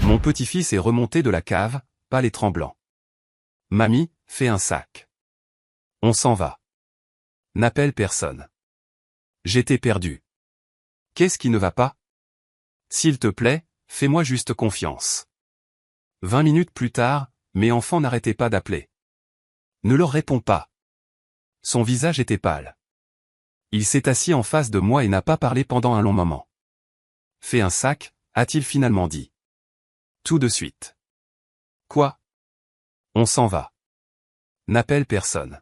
Mon petit-fils est remonté de la cave, pâle et tremblant. Mamie, fais un sac. On s'en va. N'appelle personne. J'étais perdu. Qu'est-ce qui ne va pas? S'il te plaît, fais-moi juste confiance. 20 minutes plus tard, mes enfants n'arrêtaient pas d'appeler. Ne leur réponds pas. Son visage était pâle. Il s'est assis en face de moi et n'a pas parlé pendant un long moment. Fais un sac, a-t-il finalement dit. Tout de suite. Quoi? On s'en va. N'appelle personne.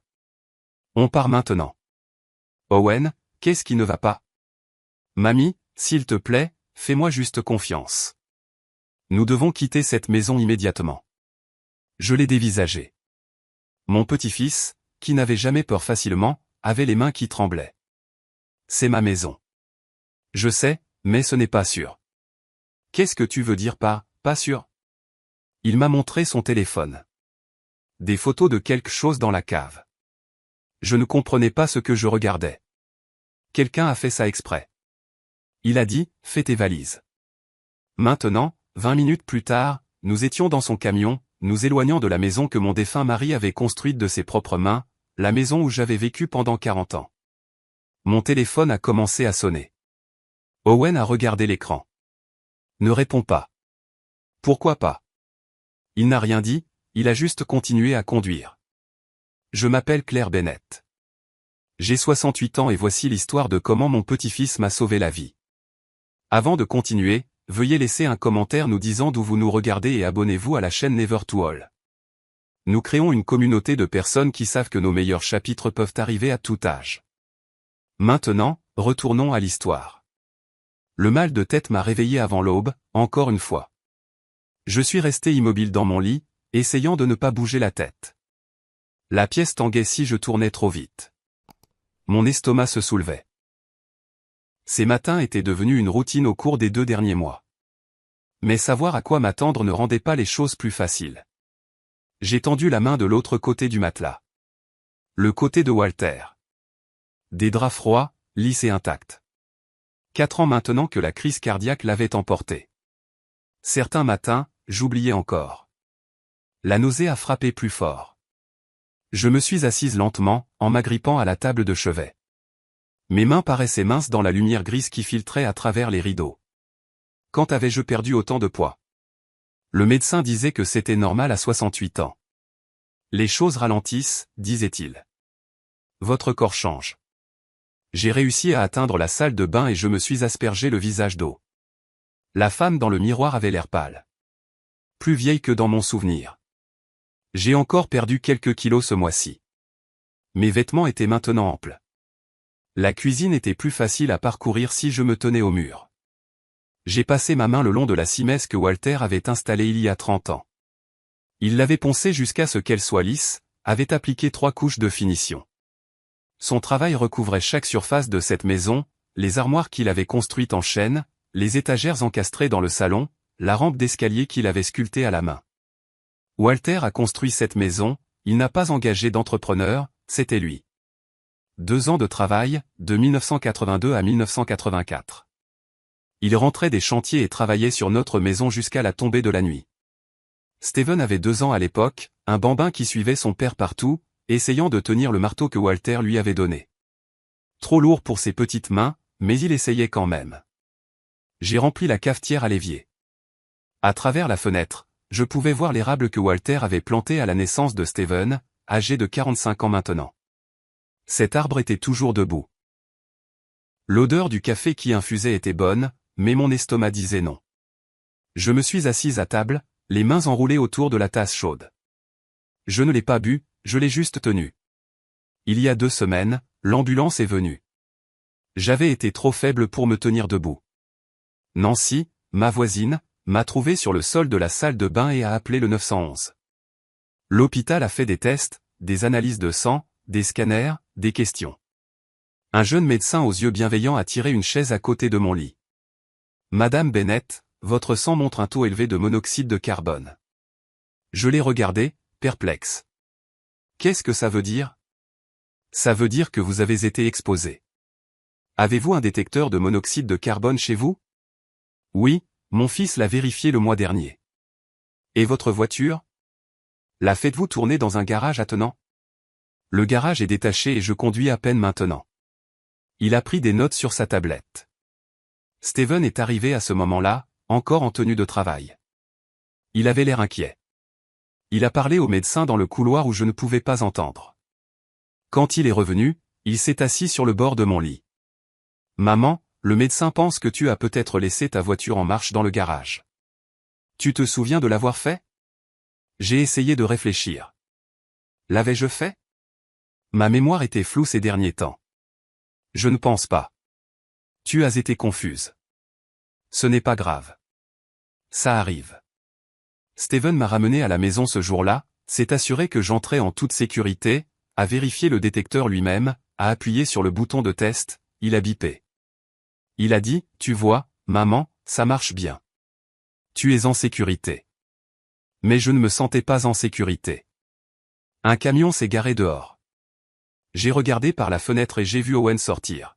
On part maintenant. Owen, qu'est-ce qui ne va pas? Mamie, s'il te plaît, fais-moi juste confiance. Nous devons quitter cette maison immédiatement. Je l'ai dévisagé. Mon petit-fils, qui n'avait jamais peur facilement, avait les mains qui tremblaient. C'est ma maison. Je sais, mais ce n'est pas sûr. Qu'est-ce que tu veux dire par « pas sûr » ? Il m'a montré son téléphone. Des photos de quelque chose dans la cave. Je ne comprenais pas ce que je regardais. Quelqu'un a fait ça exprès. Il a dit, fais tes valises. Maintenant, 20 minutes plus tard, nous étions dans son camion, nous éloignant de la maison que mon défunt mari avait construite de ses propres mains, la maison où j'avais vécu pendant 40 ans. Mon téléphone a commencé à sonner. Owen a regardé l'écran. Ne réponds pas. Pourquoi pas? Il n'a rien dit, il a juste continué à conduire. Je m'appelle Claire Bennett. J'ai 68 ans et voici l'histoire de comment mon petit-fils m'a sauvé la vie. Avant de continuer, veuillez laisser un commentaire nous disant d'où vous nous regardez et abonnez-vous à la chaîne Never to All. Nous créons une communauté de personnes qui savent que nos meilleurs chapitres peuvent arriver à tout âge. Maintenant, retournons à l'histoire. Le mal de tête m'a réveillé avant l'aube, encore une fois. Je suis resté immobile dans mon lit, essayant de ne pas bouger la tête. La pièce tanguait si je tournais trop vite. Mon estomac se soulevait. Ces matins étaient devenus une routine au cours des 2 derniers mois. Mais savoir à quoi m'attendre ne rendait pas les choses plus faciles. J'ai tendu la main de l'autre côté du matelas. Le côté de Walter. Des draps froids, lisses et intacts. 4 ans maintenant que la crise cardiaque l'avait emporté. Certains matins, j'oubliais encore. La nausée a frappé plus fort. Je me suis assise lentement, en m'agrippant à la table de chevet. Mes mains paraissaient minces dans la lumière grise qui filtrait à travers les rideaux. Quand avais-je perdu autant de poids? Le médecin disait que c'était normal à 68 ans. Les choses ralentissent, disait-il. Votre corps change. J'ai réussi à atteindre la salle de bain et je me suis aspergé le visage d'eau. La femme dans le miroir avait l'air pâle. Plus vieille que dans mon souvenir. J'ai encore perdu quelques kilos ce mois-ci. Mes vêtements étaient maintenant amples. La cuisine était plus facile à parcourir si je me tenais au mur. J'ai passé ma main le long de la simesse que Walter avait installée il y a 30 ans. Il l'avait poncée jusqu'à ce qu'elle soit lisse, avait appliqué 3 couches de finition. Son travail recouvrait chaque surface de cette maison, les armoires qu'il avait construites en chêne, les étagères encastrées dans le salon, la rampe d'escalier qu'il avait sculptée à la main. Walter a construit cette maison, il n'a pas engagé d'entrepreneur, c'était lui. 2 ans de travail, de 1982 à 1984. Il rentrait des chantiers et travaillait sur notre maison jusqu'à la tombée de la nuit. Steven avait 2 ans à l'époque, un bambin qui suivait son père partout, essayant de tenir le marteau que Walter lui avait donné. Trop lourd pour ses petites mains, mais il essayait quand même. J'ai rempli la cafetière à l'évier. À travers la fenêtre, je pouvais voir l'érable que Walter avait planté à la naissance de Steven, âgé de 45 ans maintenant. Cet arbre était toujours debout. L'odeur du café qui infusait était bonne, mais mon estomac disait non. Je me suis assise à table, les mains enroulées autour de la tasse chaude. Je ne l'ai pas bu, je l'ai juste tenu. Il y a 2 semaines, l'ambulance est venue. J'avais été trop faible pour me tenir debout. Nancy, ma voisine, m'a trouvé sur le sol de la salle de bain et a appelé le 911. L'hôpital a fait des tests, des analyses de sang, des scanners, des questions. Un jeune médecin aux yeux bienveillants a tiré une chaise à côté de mon lit. Madame Bennett, votre sang montre un taux élevé de monoxyde de carbone. Je l'ai regardé, perplexe. Qu'est-ce que ça veut dire? Ça veut dire que vous avez été exposé. Avez-vous un détecteur de monoxyde de carbone chez vous? Oui, mon fils l'a vérifié le mois dernier. Et votre voiture? La faites-vous tourner dans un garage attenant? Le garage est détaché et je conduis à peine maintenant. Il a pris des notes sur sa tablette. Steven est arrivé à ce moment-là, encore en tenue de travail. Il avait l'air inquiet. Il a parlé au médecin dans le couloir où je ne pouvais pas entendre. Quand il est revenu, il s'est assis sur le bord de mon lit. Maman, le médecin pense que tu as peut-être laissé ta voiture en marche dans le garage. Tu te souviens de l'avoir fait? J'ai essayé de réfléchir. L'avais-je fait? Ma mémoire était floue ces derniers temps. Je ne pense pas. Tu as été confuse. Ce n'est pas grave. Ça arrive. Steven m'a ramené à la maison ce jour-là, s'est assuré que j'entrais en toute sécurité, a vérifié le détecteur lui-même, a appuyé sur le bouton de test, il a bipé. Il a dit, tu vois, maman, ça marche bien. Tu es en sécurité. Mais je ne me sentais pas en sécurité. Un camion s'est garé dehors. J'ai regardé par la fenêtre et j'ai vu Owen sortir.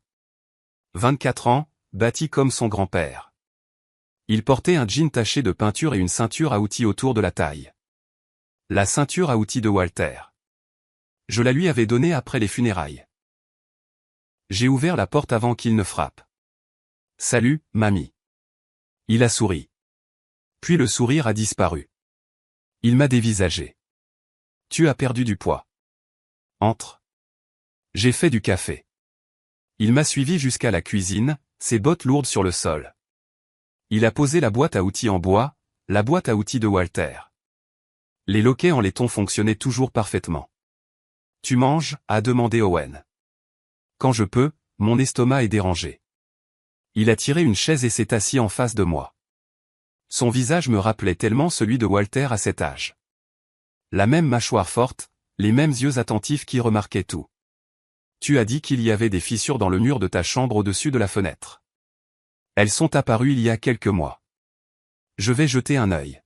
24 ans, bâti comme son grand-père. Il portait un jean taché de peinture et une ceinture à outils autour de la taille. La ceinture à outils de Walter. Je la lui avais donnée après les funérailles. J'ai ouvert la porte avant qu'il ne frappe. Salut, mamie. Il a souri. Puis le sourire a disparu. Il m'a dévisagé. Tu as perdu du poids. Entre. J'ai fait du café. Il m'a suivi jusqu'à la cuisine, ses bottes lourdes sur le sol. Il a posé la boîte à outils en bois, la boîte à outils de Walter. Les loquets en laiton fonctionnaient toujours parfaitement. Tu manges? A demandé Owen. Quand je peux, mon estomac est dérangé. Il a tiré une chaise et s'est assis en face de moi. Son visage me rappelait tellement celui de Walter à cet âge. La même mâchoire forte, les mêmes yeux attentifs qui remarquaient tout. Tu as dit qu'il y avait des fissures dans le mur de ta chambre au-dessus de la fenêtre. Elles sont apparues il y a quelques mois. Je vais jeter un œil.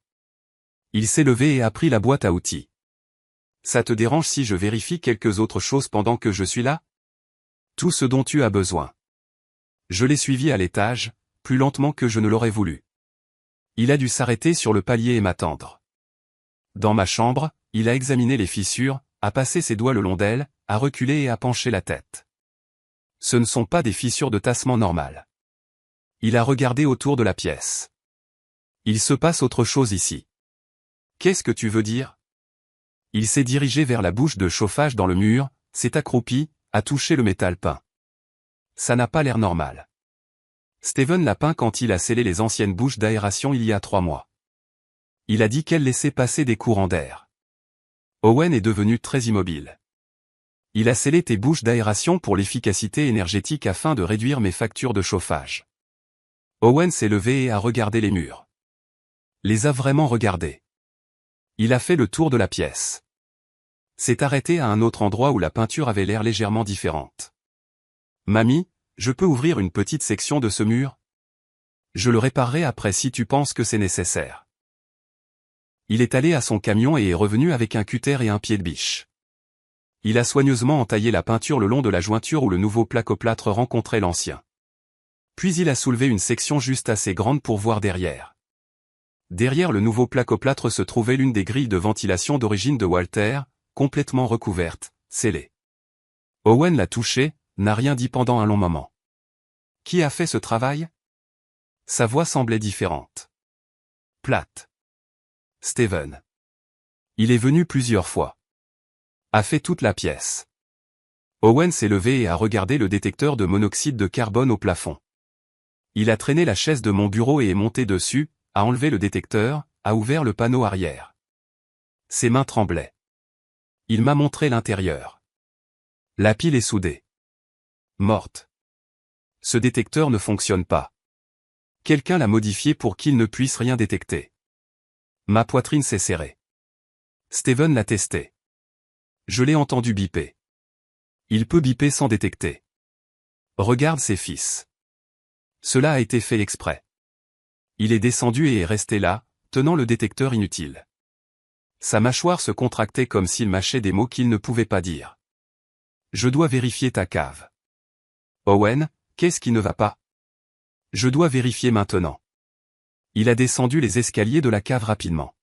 Il s'est levé et a pris la boîte à outils. Ça te dérange si je vérifie quelques autres choses pendant que je suis là? Tout ce dont tu as besoin. Je l'ai suivi à l'étage, plus lentement que je ne l'aurais voulu. Il a dû s'arrêter sur le palier et m'attendre. Dans ma chambre, il a examiné les fissures, a passé ses doigts le long d'elles, a reculé et a penché la tête. Ce ne sont pas des fissures de tassement normal. Il a regardé autour de la pièce. Il se passe autre chose ici. Qu'est-ce que tu veux dire? Il s'est dirigé vers la bouche de chauffage dans le mur, s'est accroupi, a touché le métal peint. Ça n'a pas l'air normal. Steven l'a peint quand il a scellé les anciennes bouches d'aération il y a 3 mois. Il a dit qu'elle laissait passer des courants d'air. Owen est devenu très immobile. Il a scellé tes bouches d'aération pour l'efficacité énergétique afin de réduire mes factures de chauffage. Owen s'est levé et a regardé les murs. Les a vraiment regardés. Il a fait le tour de la pièce. S'est arrêté à un autre endroit où la peinture avait l'air légèrement différente. Mamie, je peux ouvrir une petite section de ce mur? Je le réparerai après si tu penses que c'est nécessaire. Il est allé à son camion et est revenu avec un cutter et un pied de biche. Il a soigneusement entaillé la peinture le long de la jointure où le nouveau plaque-au-plâtre rencontrait l'ancien. Puis il a soulevé une section juste assez grande pour voir derrière. Derrière le nouveau plaque-au-plâtre se trouvait l'une des grilles de ventilation d'origine de Walter, complètement recouverte, scellée. Owen l'a touché, n'a rien dit pendant un long moment. Qui a fait ce travail? Sa voix semblait différente. Plate. Steven. Il est venu plusieurs fois. A fait toute la pièce. Owen s'est levé et a regardé le détecteur de monoxyde de carbone au plafond. Il a traîné la chaise de mon bureau et est monté dessus, a enlevé le détecteur, a ouvert le panneau arrière. Ses mains tremblaient. Il m'a montré l'intérieur. La pile est soudée. Morte. Ce détecteur ne fonctionne pas. Quelqu'un l'a modifié pour qu'il ne puisse rien détecter. Ma poitrine s'est serrée. Steven l'a testé. Je l'ai entendu biper. Il peut biper sans détecter. Regarde ses fils. Cela a été fait exprès. Il est descendu et est resté là, tenant le détecteur inutile. Sa mâchoire se contractait comme s'il mâchait des mots qu'il ne pouvait pas dire. Je dois vérifier ta cave. Owen, qu'est-ce qui ne va pas? Je dois vérifier maintenant. Il a descendu les escaliers de la cave rapidement.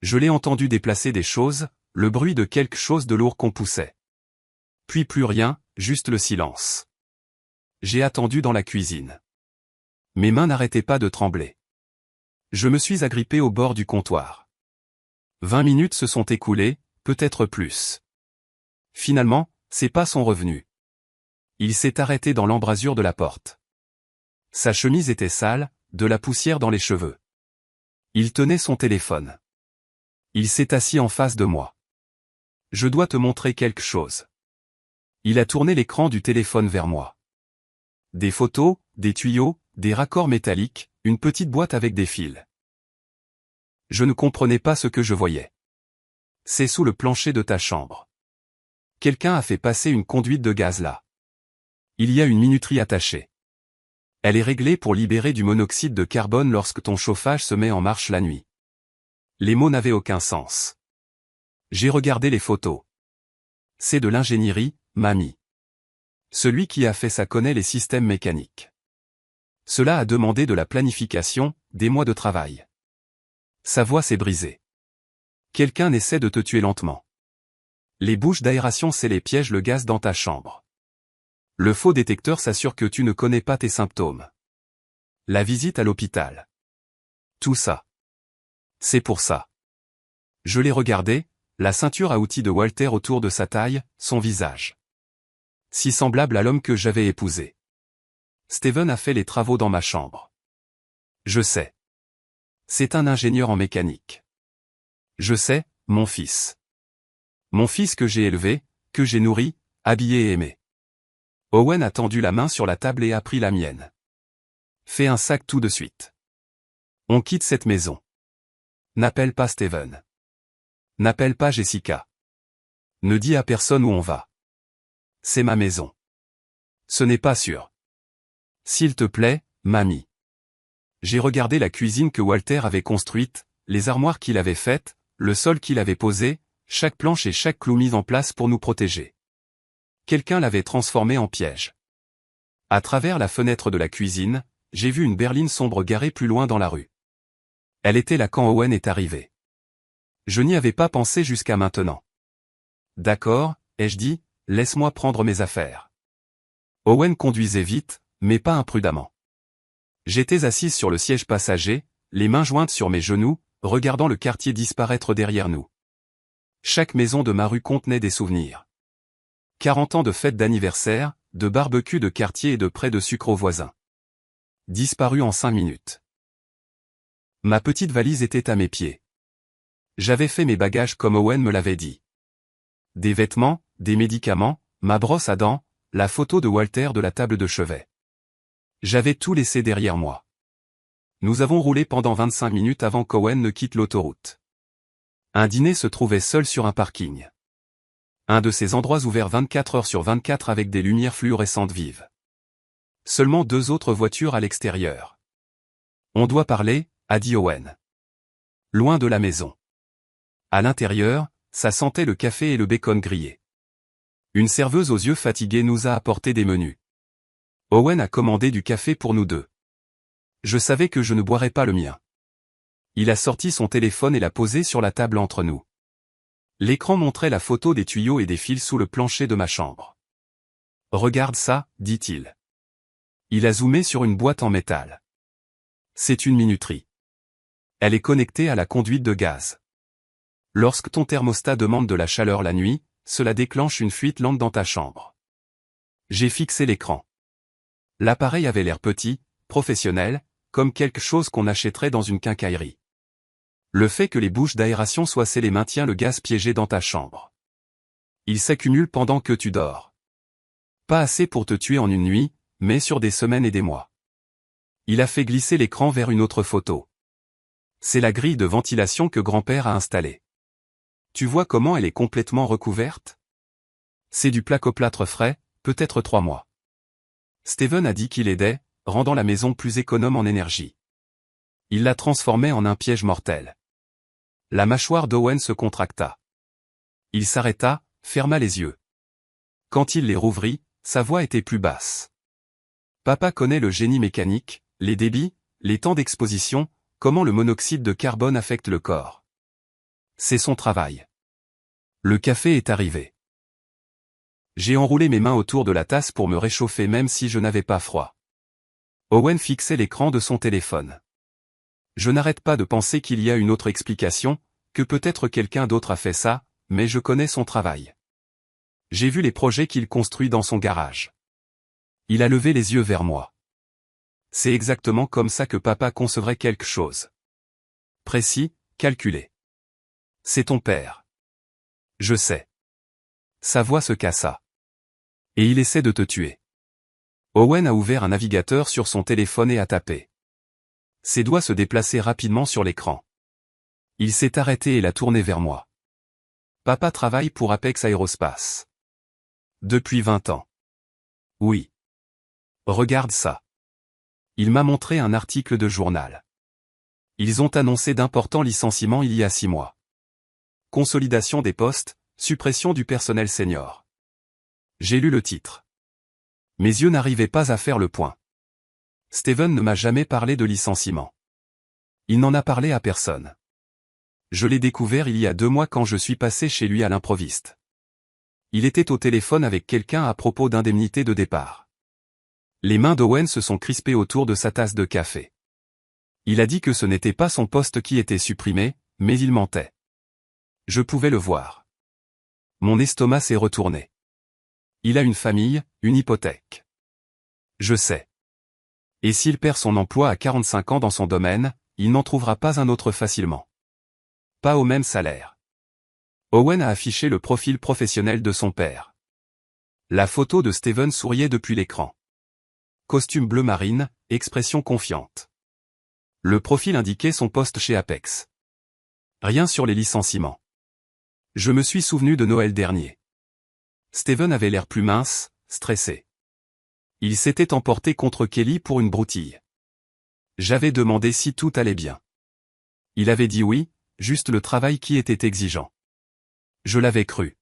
Je l'ai entendu déplacer des choses, le bruit de quelque chose de lourd qu'on poussait. Puis plus rien, juste le silence. J'ai attendu dans la cuisine. Mes mains n'arrêtaient pas de trembler. Je me suis agrippé au bord du comptoir. 20 minutes se sont écoulées, peut-être plus. Finalement, ses pas sont revenus. Il s'est arrêté dans l'embrasure de la porte. Sa chemise était sale, de la poussière dans les cheveux. Il tenait son téléphone. Il s'est assis en face de moi. Je dois te montrer quelque chose. Il a tourné l'écran du téléphone vers moi. Des photos, des tuyaux, des raccords métalliques, une petite boîte avec des fils. Je ne comprenais pas ce que je voyais. C'est sous le plancher de ta chambre. Quelqu'un a fait passer une conduite de gaz là. Il y a une minuterie attachée. Elle est réglée pour libérer du monoxyde de carbone lorsque ton chauffage se met en marche la nuit. Les mots n'avaient aucun sens. J'ai regardé les photos. C'est de l'ingénierie, mamie. Celui qui a fait ça connaît les systèmes mécaniques. Cela a demandé de la planification, des mois de travail. Sa voix s'est brisée. Quelqu'un essaie de te tuer lentement. Les bouches d'aération c'est les pièges le gaz dans ta chambre. Le faux détecteur s'assure que tu ne connais pas tes symptômes. La visite à l'hôpital. Tout ça. C'est pour ça. Je l'ai regardé, la ceinture à outils de Walter autour de sa taille, son visage. Si semblable à l'homme que j'avais épousé. Steven a fait les travaux dans ma chambre. Je sais. C'est un ingénieur en mécanique. Je sais, mon fils. Mon fils que j'ai élevé, que j'ai nourri, habillé et aimé. Owen a tendu la main sur la table et a pris la mienne. Fais un sac tout de suite. On quitte cette maison. N'appelle pas Steven. N'appelle pas Jessica. Ne dis à personne où on va. C'est ma maison. Ce n'est pas sûr. S'il te plaît, mamie. J'ai regardé la cuisine que Walter avait construite, les armoires qu'il avait faites, le sol qu'il avait posé, chaque planche et chaque clou mis en place pour nous protéger. Quelqu'un l'avait transformé en piège. À travers la fenêtre de la cuisine, j'ai vu une berline sombre garée plus loin dans la rue. Elle était là quand Owen est arrivé. Je n'y avais pas pensé jusqu'à maintenant. D'accord, ai-je dit, laisse-moi prendre mes affaires. Owen conduisait vite, mais pas imprudemment. J'étais assise sur le siège passager, les mains jointes sur mes genoux, regardant le quartier disparaître derrière nous. Chaque maison de ma rue contenait des souvenirs. 40 ans de fêtes d'anniversaire, de barbecue de quartier et de prêts de sucre aux voisins. Disparu en 5 minutes. Ma petite valise était à mes pieds. J'avais fait mes bagages comme Owen me l'avait dit. Des vêtements, des médicaments, ma brosse à dents, la photo de Walter de la table de chevet. J'avais tout laissé derrière moi. Nous avons roulé pendant 25 minutes avant qu'Owen ne quitte l'autoroute. Un dîner se trouvait seul sur un parking. Un de ces endroits ouverts 24 heures sur 24 avec des lumières fluorescentes vives. Seulement 2 autres voitures à l'extérieur. On doit parler, a dit Owen. Loin de la maison. À l'intérieur, ça sentait le café et le bacon grillé. Une serveuse aux yeux fatigués nous a apporté des menus. Owen a commandé du café pour nous deux. Je savais que je ne boirais pas le mien. Il a sorti son téléphone et l'a posé sur la table entre nous. L'écran montrait la photo des tuyaux et des fils sous le plancher de ma chambre. Regarde ça, dit-il. Il a zoomé sur une boîte en métal. C'est une minuterie. Elle est connectée à la conduite de gaz. Lorsque ton thermostat demande de la chaleur la nuit, cela déclenche une fuite lente dans ta chambre. J'ai fixé l'écran. L'appareil avait l'air petit, professionnel, comme quelque chose qu'on achèterait dans une quincaillerie. Le fait que les bouches d'aération soient scellées maintient le gaz piégé dans ta chambre. Il s'accumule pendant que tu dors. Pas assez pour te tuer en une nuit, mais sur des semaines et des mois. Il a fait glisser l'écran vers une autre photo. C'est la grille de ventilation que grand-père a installée. Tu vois comment elle est complètement recouverte? C'est du placoplâtre frais, peut-être 3 mois. Steven a dit qu'il aidait, rendant la maison plus économe en énergie. Il la transformait en un piège mortel. La mâchoire d'Owen se contracta. Il s'arrêta, ferma les yeux. Quand il les rouvrit, sa voix était plus basse. Papa connaît le génie mécanique, les débits, les temps d'exposition, comment le monoxyde de carbone affecte le corps. C'est son travail. Le café est arrivé. J'ai enroulé mes mains autour de la tasse pour me réchauffer même si je n'avais pas froid. Owen fixait l'écran de son téléphone. Je n'arrête pas de penser qu'il y a une autre explication, que peut-être quelqu'un d'autre a fait ça, mais je connais son travail. J'ai vu les projets qu'il construit dans son garage. Il a levé les yeux vers moi. C'est exactement comme ça que papa concevrait quelque chose. Précis, calculé. C'est ton père. Je sais. Sa voix se cassa. Et il essaie de te tuer. Owen a ouvert un navigateur sur son téléphone et a tapé. Ses doigts se déplaçaient rapidement sur l'écran. Il s'est arrêté et l'a tourné vers moi. Papa travaille pour Apex Aerospace. Depuis 20 ans. Oui. Regarde ça. Il m'a montré un article de journal. Ils ont annoncé d'importants licenciements il y a 6 mois. Consolidation des postes, suppression du personnel senior. J'ai lu le titre. Mes yeux n'arrivaient pas à faire le point. Steven ne m'a jamais parlé de licenciement. Il n'en a parlé à personne. Je l'ai découvert il y a 2 mois quand je suis passé chez lui à l'improviste. Il était au téléphone avec quelqu'un à propos d'indemnité de départ. Les mains d'Owen se sont crispées autour de sa tasse de café. Il a dit que ce n'était pas son poste qui était supprimé, mais il mentait. Je pouvais le voir. Mon estomac s'est retourné. Il a une famille, une hypothèque. Je sais. Et s'il perd son emploi à 45 ans dans son domaine, il n'en trouvera pas un autre facilement. Pas au même salaire. Owen a affiché le profil professionnel de son père. La photo de Steven souriait depuis l'écran. Costume bleu marine, expression confiante. Le profil indiquait son poste chez Apex. Rien sur les licenciements. Je me suis souvenu de Noël dernier. Steven avait l'air plus mince, stressé. Il s'était emporté contre Kelly pour une broutille. J'avais demandé si tout allait bien. Il avait dit oui, juste le travail qui était exigeant. Je l'avais cru.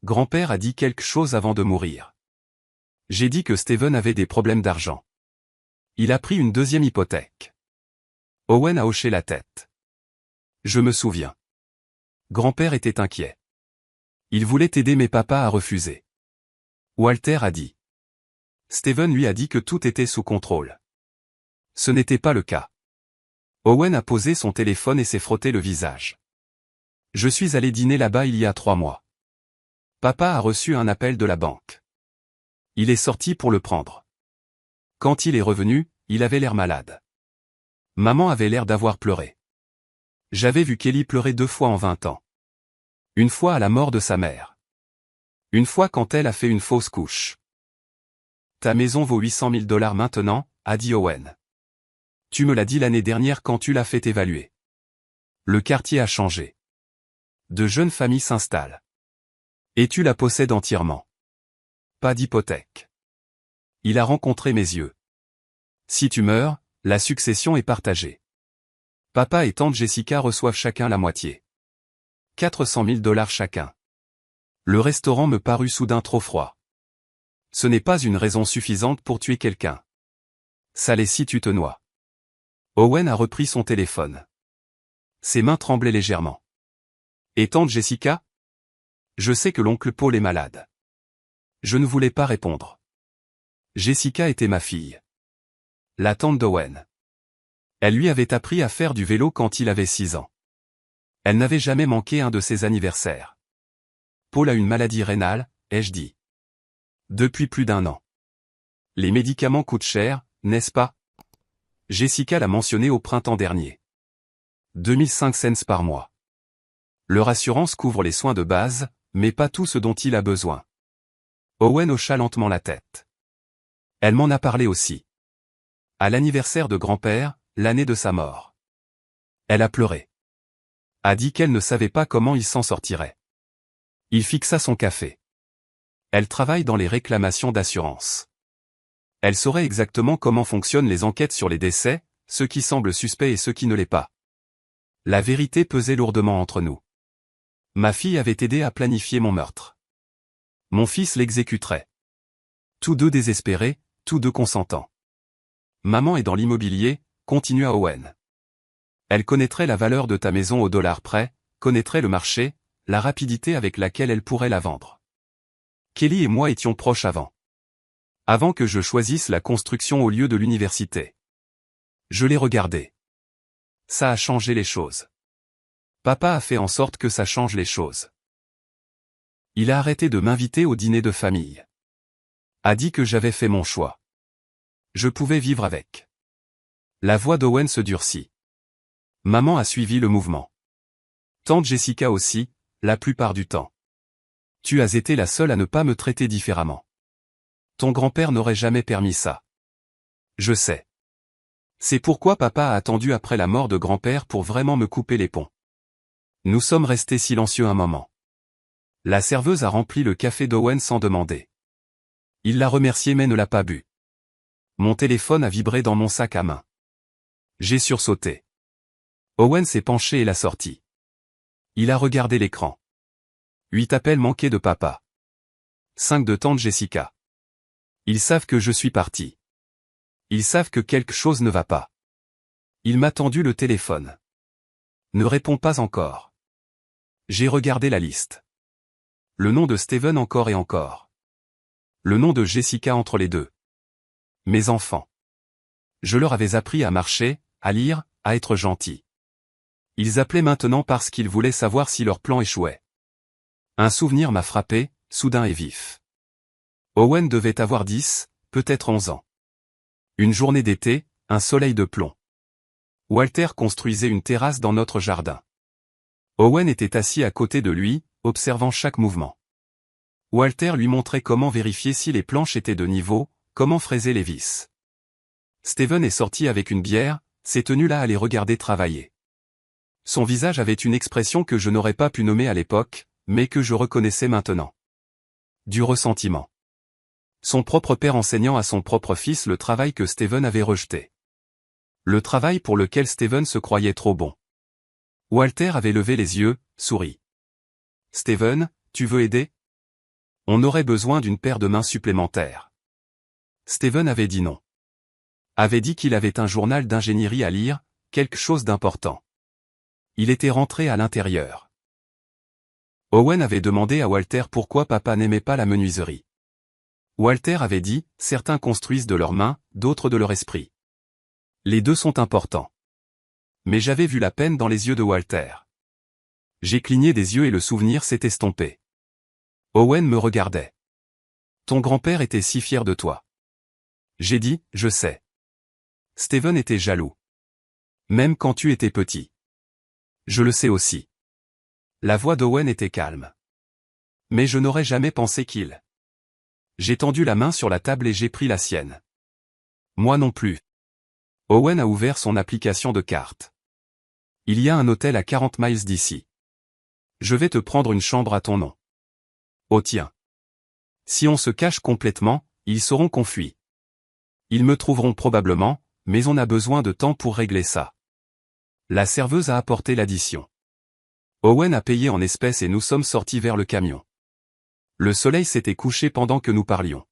Grand-père a dit quelque chose avant de mourir. J'ai dit que Steven avait des problèmes d'argent. Il a pris une 2e hypothèque. Owen a hoché la tête. Je me souviens. Grand-père était inquiet. Il voulait aider mais papa a refusé. Walter a dit. Steven lui a dit que tout était sous contrôle. Ce n'était pas le cas. Owen a posé son téléphone et s'est frotté le visage. Je suis allé dîner là-bas il y a 3 mois. Papa a reçu un appel de la banque. Il est sorti pour le prendre. Quand il est revenu, il avait l'air malade. Maman avait l'air d'avoir pleuré. J'avais vu Kelly pleurer 2 fois en 20 ans. Une fois à la mort de sa mère. Une fois quand elle a fait une fausse couche. Ta maison vaut 800 000 $ maintenant, a dit Owen. Tu me l'as dit l'année dernière quand tu l'as fait évaluer. Le quartier a changé. De jeunes familles s'installent. Et tu la possèdes entièrement. Pas d'hypothèque. Il a rencontré mes yeux. Si tu meurs, la succession est partagée. Papa et tante Jessica reçoivent chacun la moitié. 400 000 $ chacun. Le restaurant me parut soudain trop froid. Ce n'est pas une raison suffisante pour tuer quelqu'un. Ça l'est si tu te noies. Owen a repris son téléphone. Ses mains tremblaient légèrement. Et tante Jessica? Je sais que l'oncle Paul est malade. Je ne voulais pas répondre. Jessica était ma fille. La tante d'Owen. Elle lui avait appris à faire du vélo quand il avait 6 ans. Elle n'avait jamais manqué un de ses anniversaires. Paul a une maladie rénale, ai-je dit. Depuis plus d'1 an. Les médicaments coûtent cher, n'est-ce pas? Jessica l'a mentionné au printemps dernier. 2005 cents par mois. Leur assurance couvre les soins de base, mais pas tout ce dont il a besoin. Owen hocha lentement la tête. Elle m'en a parlé aussi. À l'anniversaire de grand-père, l'année de sa mort. Elle a pleuré. A dit qu'elle ne savait pas comment il s'en sortirait. Il fixa son café. Elle travaille dans les réclamations d'assurance. Elle saurait exactement comment fonctionnent les enquêtes sur les décès, ce qui semble suspect et ce qui ne l'est pas. La vérité pesait lourdement entre nous. Ma fille avait aidé à planifier mon meurtre. Mon fils l'exécuterait. Tous deux désespérés, tous deux consentants. Maman est dans l'immobilier, continua Owen. Elle connaîtrait la valeur de ta maison au dollar près, connaîtrait le marché, la rapidité avec laquelle elle pourrait la vendre. Kelly et moi étions proches avant. Avant que je choisisse la construction au lieu de l'université. Je l'ai regardé. Ça a changé les choses. Papa a fait en sorte que ça change les choses. Il a arrêté de m'inviter au dîner de famille. A dit que j'avais fait mon choix. Je pouvais vivre avec. La voix d'Owen se durcit. Maman a suivi le mouvement. Tante Jessica aussi, la plupart du temps. Tu as été la seule à ne pas me traiter différemment. Ton grand-père n'aurait jamais permis ça. Je sais. C'est pourquoi papa a attendu après la mort de grand-père pour vraiment me couper les ponts. Nous sommes restés silencieux un moment. La serveuse a rempli le café d'Owen sans demander. Il l'a remercié mais ne l'a pas bu. Mon téléphone a vibré dans mon sac à main. J'ai sursauté. Owen s'est penché et l'a sorti. Il a regardé l'écran. 8 appels manqués de papa. 5 de tante Jessica. Ils savent que je suis parti. Ils savent que quelque chose ne va pas. Il m'a tendu le téléphone. Ne réponds pas encore. J'ai regardé la liste. Le nom de Steven encore et encore. Le nom de Jessica entre les deux. Mes enfants. Je leur avais appris à marcher, à lire, à être gentils. Ils appelaient maintenant parce qu'ils voulaient savoir si leur plan échouait. Un souvenir m'a frappé, soudain et vif. Owen devait avoir 10, peut-être 11 ans. Une journée d'été, un soleil de plomb. Walter construisait une terrasse dans notre jardin. Owen était assis à côté de lui, observant chaque mouvement. Walter lui montrait comment vérifier si les planches étaient de niveau, comment fraiser les vis. Steven est sorti avec une bière, s'est tenu là à les regarder travailler. Son visage avait une expression que je n'aurais pas pu nommer à l'époque, mais que je reconnaissais maintenant. Du ressentiment. Son propre père enseignant à son propre fils le travail que Steven avait rejeté. Le travail pour lequel Steven se croyait trop bon. Walter avait levé les yeux, souri. « Steven, tu veux aider ? On aurait besoin d'une paire de mains supplémentaires. » Steven avait dit non. Avait dit qu'il avait un journal d'ingénierie à lire, quelque chose d'important. Il était rentré à l'intérieur. Owen avait demandé à Walter pourquoi papa n'aimait pas la menuiserie. Walter avait dit, certains construisent de leurs mains, d'autres de leur esprit. Les deux sont importants. Mais j'avais vu la peine dans les yeux de Walter. J'ai cligné des yeux et le souvenir s'est estompé. Owen me regardait. Ton grand-père était si fier de toi. J'ai dit, je sais. Steven était jaloux. Même quand tu étais petit. Je le sais aussi. La voix d'Owen était calme. Mais je n'aurais jamais pensé qu'il... J'ai tendu la main sur la table et j'ai pris la sienne. Moi non plus. Owen a ouvert son application de carte. Il y a un hôtel à 40 miles d'ici. Je vais te prendre une chambre à ton nom. Oh tiens. Si on se cache complètement, ils sauront qu'on fuit. Ils me trouveront probablement, mais on a besoin de temps pour régler ça. La serveuse a apporté l'addition. Owen a payé en espèces et nous sommes sortis vers le camion. Le soleil s'était couché pendant que nous parlions.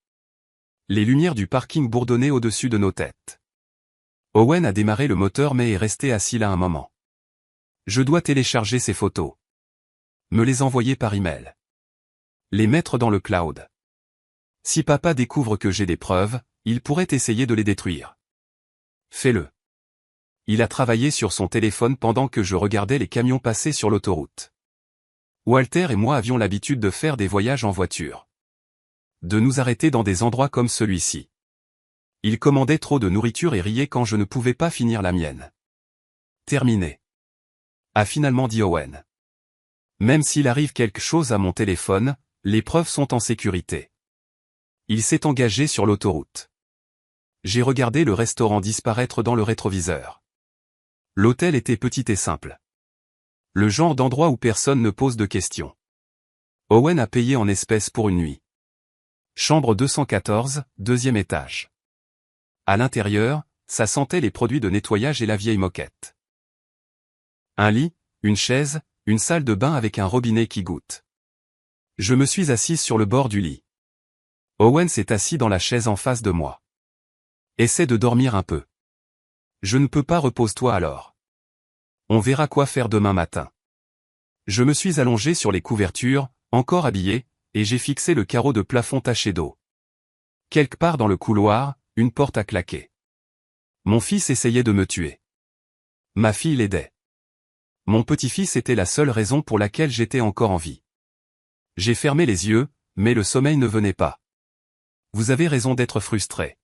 Les lumières du parking bourdonnaient au-dessus de nos têtes. Owen a démarré le moteur mais est resté assis là un moment. Je dois télécharger ces photos. Me les envoyer par email. Les mettre dans le cloud. Si papa découvre que j'ai des preuves, il pourrait essayer de les détruire. Fais-le. Il a travaillé sur son téléphone pendant que je regardais les camions passer sur l'autoroute. Walter et moi avions l'habitude de faire des voyages en voiture. De nous arrêter dans des endroits comme celui-ci. Il commandait trop de nourriture et riait quand je ne pouvais pas finir la mienne. Terminé. A finalement dit Owen. Même s'il arrive quelque chose à mon téléphone, les preuves sont en sécurité. Il s'est engagé sur l'autoroute. J'ai regardé le restaurant disparaître dans le rétroviseur. L'hôtel était petit et simple. Le genre d'endroit où personne ne pose de questions. Owen a payé en espèces pour une nuit. Chambre 214, deuxième étage. À l'intérieur, ça sentait les produits de nettoyage et la vieille moquette. Un lit, une chaise, une salle de bain avec un robinet qui goutte. Je me suis assise sur le bord du lit. Owen s'est assis dans la chaise en face de moi. Essaie de dormir un peu. Je ne peux pas, repose-toi alors. On verra quoi faire demain matin. Je me suis allongé sur les couvertures, encore habillé, et j'ai fixé le carreau de plafond taché d'eau. Quelque part dans le couloir, une porte a claqué. Mon fils essayait de me tuer. Ma fille l'aidait. Mon petit-fils était la seule raison pour laquelle j'étais encore en vie. J'ai fermé les yeux, mais le sommeil ne venait pas. Vous avez raison d'être frustré.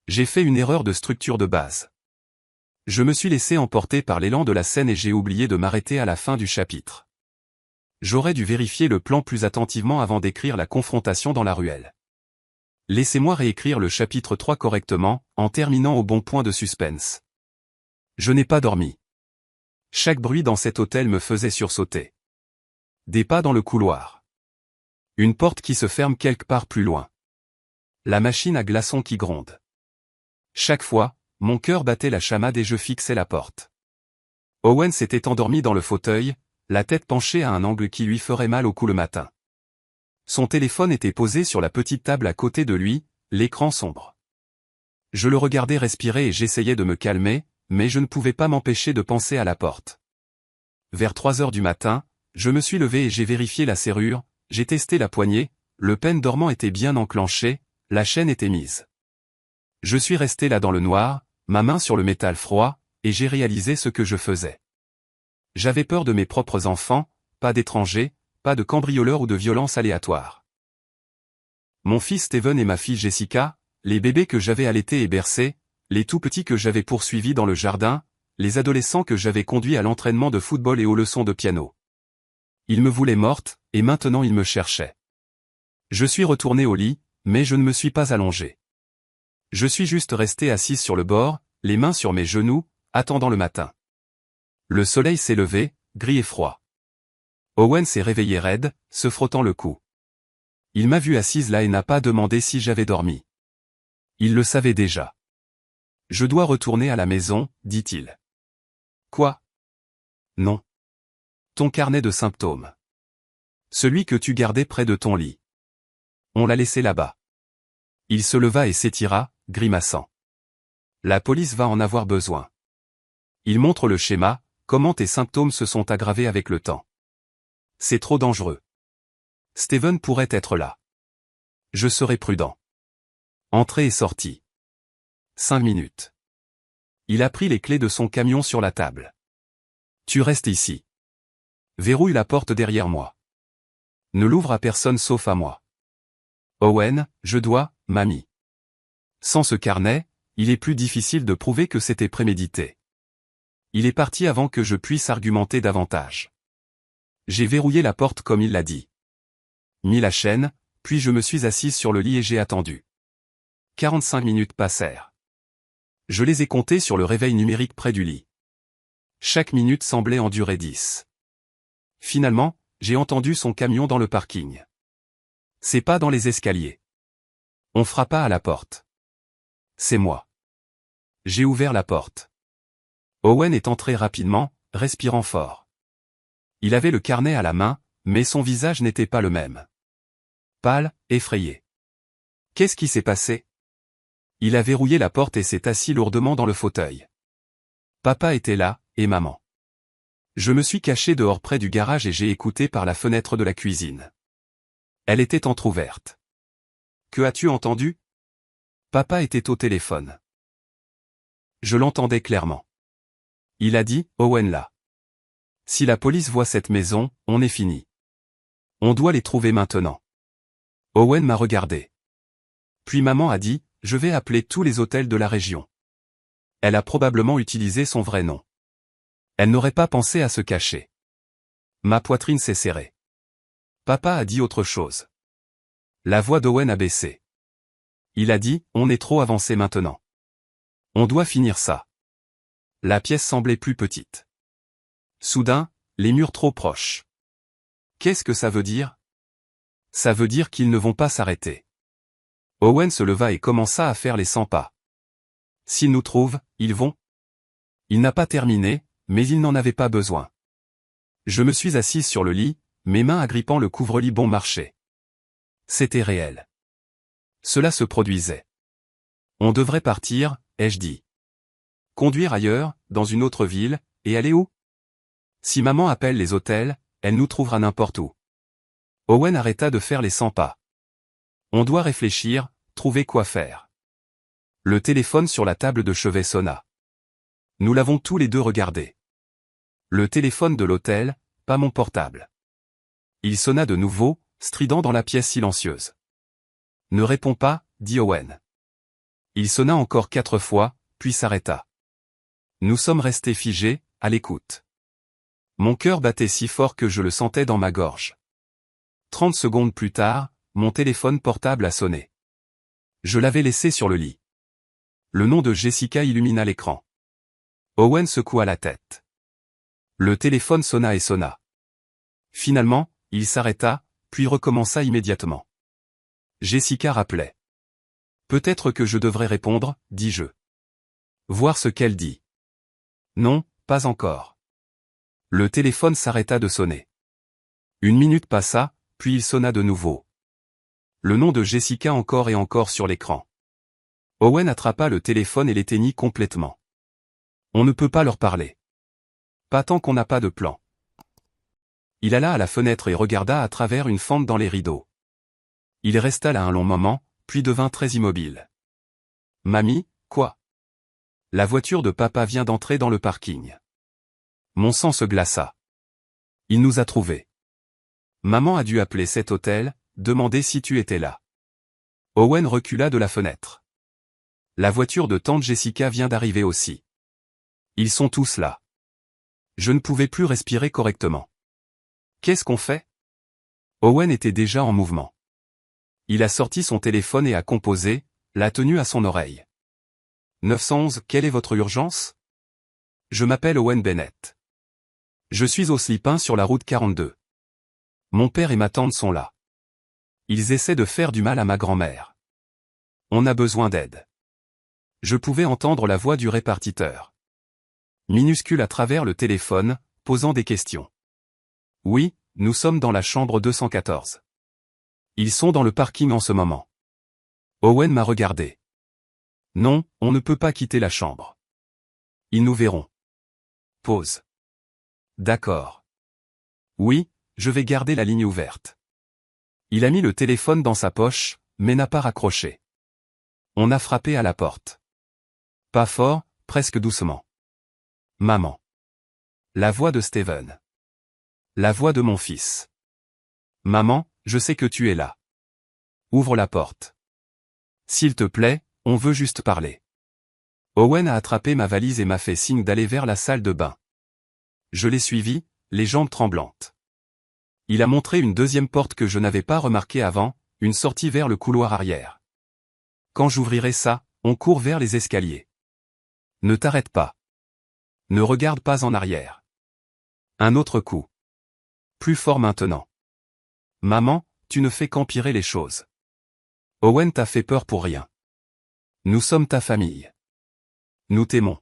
J'ai fait une erreur de structure de base. Je me suis laissé emporter par l'élan de la scène et j'ai oublié de m'arrêter à la fin du chapitre. J'aurais dû vérifier le plan plus attentivement avant d'écrire la confrontation dans la ruelle. Laissez-moi réécrire le chapitre 3 correctement, en terminant au bon point de suspense. Je n'ai pas dormi. Chaque bruit dans cet hôtel me faisait sursauter. Des pas dans le couloir. Une porte qui se ferme quelque part plus loin. La machine à glaçons qui gronde. Chaque fois, mon cœur battait la chamade et je fixais la porte. Owen s'était endormi dans le fauteuil, la tête penchée à un angle qui lui ferait mal au cou le matin. Son téléphone était posé sur la petite table à côté de lui, l'écran sombre. Je le regardais respirer et j'essayais de me calmer, mais je ne pouvais pas m'empêcher de penser à la porte. Vers 3 heures du matin, je me suis levé et j'ai vérifié la serrure, j'ai testé la poignée, le pen dormant était bien enclenché, la chaîne était mise. Je suis resté là dans le noir, ma main sur le métal froid, et j'ai réalisé ce que je faisais. J'avais peur de mes propres enfants, pas d'étrangers, pas de cambrioleurs ou de violences aléatoires. Mon fils Steven et ma fille Jessica, les bébés que j'avais allaités et bercés, les tout petits que j'avais poursuivis dans le jardin, les adolescents que j'avais conduits à l'entraînement de football et aux leçons de piano. Ils me voulaient morte, et maintenant ils me cherchaient. Je suis retourné au lit, mais je ne me suis pas allongé. Je suis juste resté assis sur le bord, les mains sur mes genoux, attendant le matin. Le soleil s'est levé, gris et froid. Owen s'est réveillé raide, se frottant le cou. Il m'a vu assise là et n'a pas demandé si j'avais dormi. Il le savait déjà. Je dois retourner à la maison, dit-il. Quoi? Non. Ton carnet de symptômes. Celui que tu gardais près de ton lit. On l'a laissé là-bas. Il se leva et s'étira, grimaçant. La police va en avoir besoin. Il montre le schéma, comment tes symptômes se sont aggravés avec le temps. C'est trop dangereux. Steven pourrait être là. Je serai prudent. Entrée et sortie. 5 minutes. Il a pris les clés de son camion sur la table. Tu restes ici. Verrouille la porte derrière moi. Ne l'ouvre à personne sauf à moi. Owen, je dois, mamie. Sans ce carnet, il est plus difficile de prouver que c'était prémédité. Il est parti avant que je puisse argumenter davantage. J'ai verrouillé la porte comme il l'a dit. Mis la chaîne, puis je me suis assise sur le lit et j'ai attendu. 45 minutes passèrent. Je les ai comptées sur le réveil numérique près du lit. Chaque minute semblait en durer 10. Finalement, j'ai entendu son camion dans le parking. C'est pas dans les escaliers. On frappa à la porte. C'est moi. J'ai ouvert la porte. Owen est entré rapidement, respirant fort. Il avait le carnet à la main, mais son visage n'était pas le même. Pâle, effrayé. Qu'est-ce qui s'est passé? Il a verrouillé la porte et s'est assis lourdement dans le fauteuil. Papa était là, et maman. Je me suis caché dehors près du garage et j'ai écouté par la fenêtre de la cuisine. Elle était entr'ouverte. Que as-tu entendu? Papa était au téléphone. Je l'entendais clairement. Il a dit, Owen là. Si la police voit cette maison, on est fini. On doit les trouver maintenant. Owen m'a regardé. Puis maman a dit, je vais appeler tous les hôtels de la région. Elle a probablement utilisé son vrai nom. Elle n'aurait pas pensé à se cacher. Ma poitrine s'est serrée. Papa a dit autre chose. La voix d'Owen a baissé. Il a dit, on est trop avancé maintenant. On doit finir ça. La pièce semblait plus petite. Soudain, les murs trop proches. Qu'est-ce que ça veut dire? Ça veut dire qu'ils ne vont pas s'arrêter. Owen se leva et commença à faire les 100 pas. S'ils nous trouvent, ils vont. Il n'a pas terminé, mais il n'en avait pas besoin. Je me suis assise sur le lit, mes mains agrippant le couvre-lit bon marché. C'était réel. Cela se produisait. On devrait partir, ai-je dit. Conduire ailleurs, dans une autre ville, et aller où? Si maman appelle les hôtels, elle nous trouvera n'importe où. Owen arrêta de faire les 100 pas. On doit réfléchir, trouver quoi faire. Le téléphone sur la table de chevet sonna. Nous l'avons tous les deux regardé. Le téléphone de l'hôtel, pas mon portable. Il sonna de nouveau, strident dans la pièce silencieuse. Ne réponds pas, dit Owen. Il sonna encore 4 fois, puis s'arrêta. Nous sommes restés figés, à l'écoute. Mon cœur battait si fort que je le sentais dans ma gorge. 30 secondes plus tard, mon téléphone portable a sonné. Je l'avais laissé sur le lit. Le nom de Jessica illumina l'écran. Owen secoua la tête. Le téléphone sonna et sonna. Finalement, il s'arrêta, puis recommença immédiatement. Jessica rappelait. Peut-être que je devrais répondre, dis-je. Voir ce qu'elle dit. Non, pas encore. Le téléphone s'arrêta de sonner. 1 minute passa, puis il sonna de nouveau. Le nom de Jessica encore et encore sur l'écran. Owen attrapa le téléphone et l'éteignit complètement. On ne peut pas leur parler. Pas tant qu'on n'a pas de plan. Il alla à la fenêtre et regarda à travers une fente dans les rideaux. Il resta là un long moment, puis devint très immobile. Mamie, quoi? La voiture de papa vient d'entrer dans le parking. Mon sang se glaça. Il nous a trouvés. Maman a dû appeler cet hôtel, demander si tu étais là. Owen recula de la fenêtre. La voiture de tante Jessica vient d'arriver aussi. Ils sont tous là. Je ne pouvais plus respirer correctement. Qu'est-ce qu'on fait? Owen était déjà en mouvement. Il a sorti son téléphone et a composé, l'a tenu à son oreille. 911, quelle est votre urgence? Je m'appelle Owen Bennett. Je suis au slip-in sur la route 42. Mon père et ma tante sont là. Ils essaient de faire du mal à ma grand-mère. On a besoin d'aide. Je pouvais entendre la voix du répartiteur. Minuscule à travers le téléphone, posant des questions. Oui, nous sommes dans la chambre 214. Ils sont dans le parking en ce moment. Owen m'a regardé. Non, on ne peut pas quitter la chambre. Ils nous verront. Pause. D'accord. Oui, je vais garder la ligne ouverte. Il a mis le téléphone dans sa poche, mais n'a pas raccroché. On a frappé à la porte. Pas fort, presque doucement. Maman. La voix de Steven. La voix de mon fils. Maman, je sais que tu es là. Ouvre la porte. S'il te plaît, on veut juste parler. Owen a attrapé ma valise et m'a fait signe d'aller vers la salle de bain. Je l'ai suivi, les jambes tremblantes. Il a montré une deuxième porte que je n'avais pas remarquée avant, une sortie vers le couloir arrière. Quand j'ouvrirai ça, on court vers les escaliers. Ne t'arrête pas. Ne regarde pas en arrière. Un autre coup. Plus fort maintenant. Maman, tu ne fais qu'empirer les choses. Owen t'a fait peur pour rien. Nous sommes ta famille. Nous t'aimons.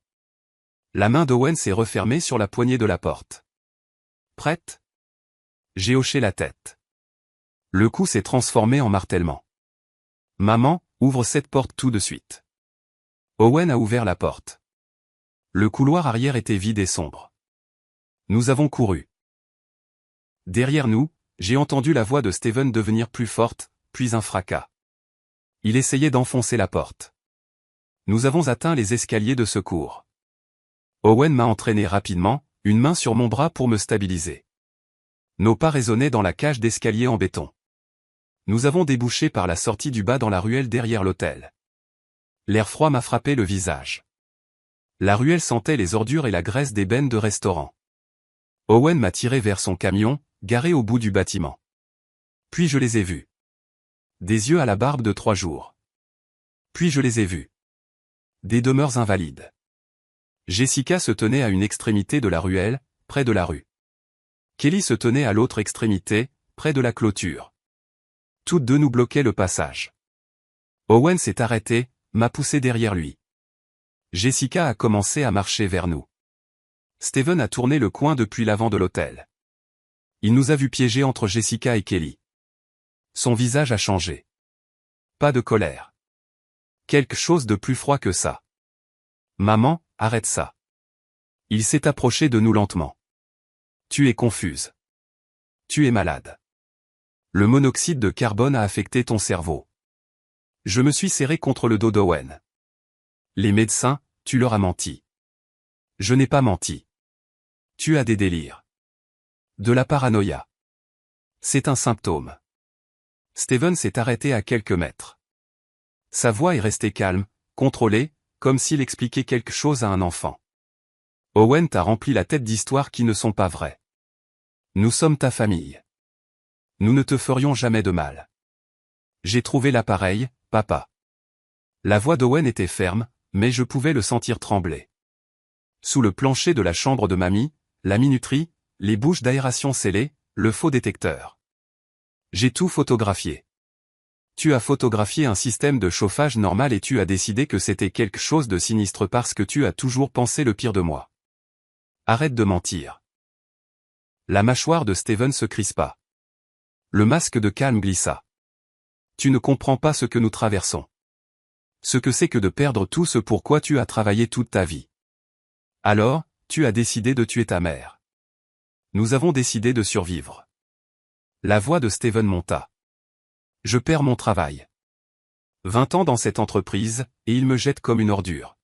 La main d'Owen s'est refermée sur la poignée de la porte. Prête? J'ai hoché la tête. Le coup s'est transformé en martèlement. Maman, ouvre cette porte tout de suite. Owen a ouvert la porte. Le couloir arrière était vide et sombre. Nous avons couru. Derrière nous, j'ai entendu la voix de Steven devenir plus forte, puis un fracas. Il essayait d'enfoncer la porte. Nous avons atteint les escaliers de secours. Owen m'a entraîné rapidement, une main sur mon bras pour me stabiliser. Nos pas résonnaient dans la cage d'escalier en béton. Nous avons débouché par la sortie du bas dans la ruelle derrière l'hôtel. L'air froid m'a frappé le visage. La ruelle sentait les ordures et la graisse des bennes de restaurant. Owen m'a tiré vers son camion, garé au bout du bâtiment. Puis je les ai vus. Des yeux à la barbe de 3 jours. Puis je les ai vus. Des demeures invalides. Jessica se tenait à une extrémité de la ruelle, près de la rue. Kelly se tenait à l'autre extrémité, près de la clôture. Toutes deux nous bloquaient le passage. Owen s'est arrêté, m'a poussé derrière lui. Jessica a commencé à marcher vers nous. Steven a tourné le coin depuis l'avant de l'hôtel. Il nous a vus piégés entre Jessica et Kelly. Son visage a changé. Pas de colère. Quelque chose de plus froid que ça. Maman, arrête ça. Il s'est approché de nous lentement. Tu es confuse. Tu es malade. Le monoxyde de carbone a affecté ton cerveau. Je me suis serré contre le dos d'Owen. Les médecins, tu leur as menti. Je n'ai pas menti. Tu as des délires. De la paranoïa. C'est un symptôme. Steven s'est arrêté à quelques mètres. Sa voix est restée calme, contrôlée, comme s'il expliquait quelque chose à un enfant. Owen t'a rempli la tête d'histoires qui ne sont pas vraies. Nous sommes ta famille. Nous ne te ferions jamais de mal. J'ai trouvé l'appareil, papa. La voix d'Owen était ferme, mais je pouvais le sentir trembler. Sous le plancher de la chambre de mamie, la minuterie, les bouches d'aération scellées, le faux détecteur. J'ai tout photographié. Tu as photographié un système de chauffage normal et tu as décidé que c'était quelque chose de sinistre parce que tu as toujours pensé le pire de moi. Arrête de mentir. La mâchoire de Steven se crispa. Le masque de calme glissa. Tu ne comprends pas ce que nous traversons. Ce que c'est que de perdre tout ce pour quoi tu as travaillé toute ta vie. Alors, tu as décidé de tuer ta mère. Nous avons décidé de survivre. La voix de Steven monta. Je perds mon travail. 20 ans dans cette entreprise, et il me jette comme une ordure.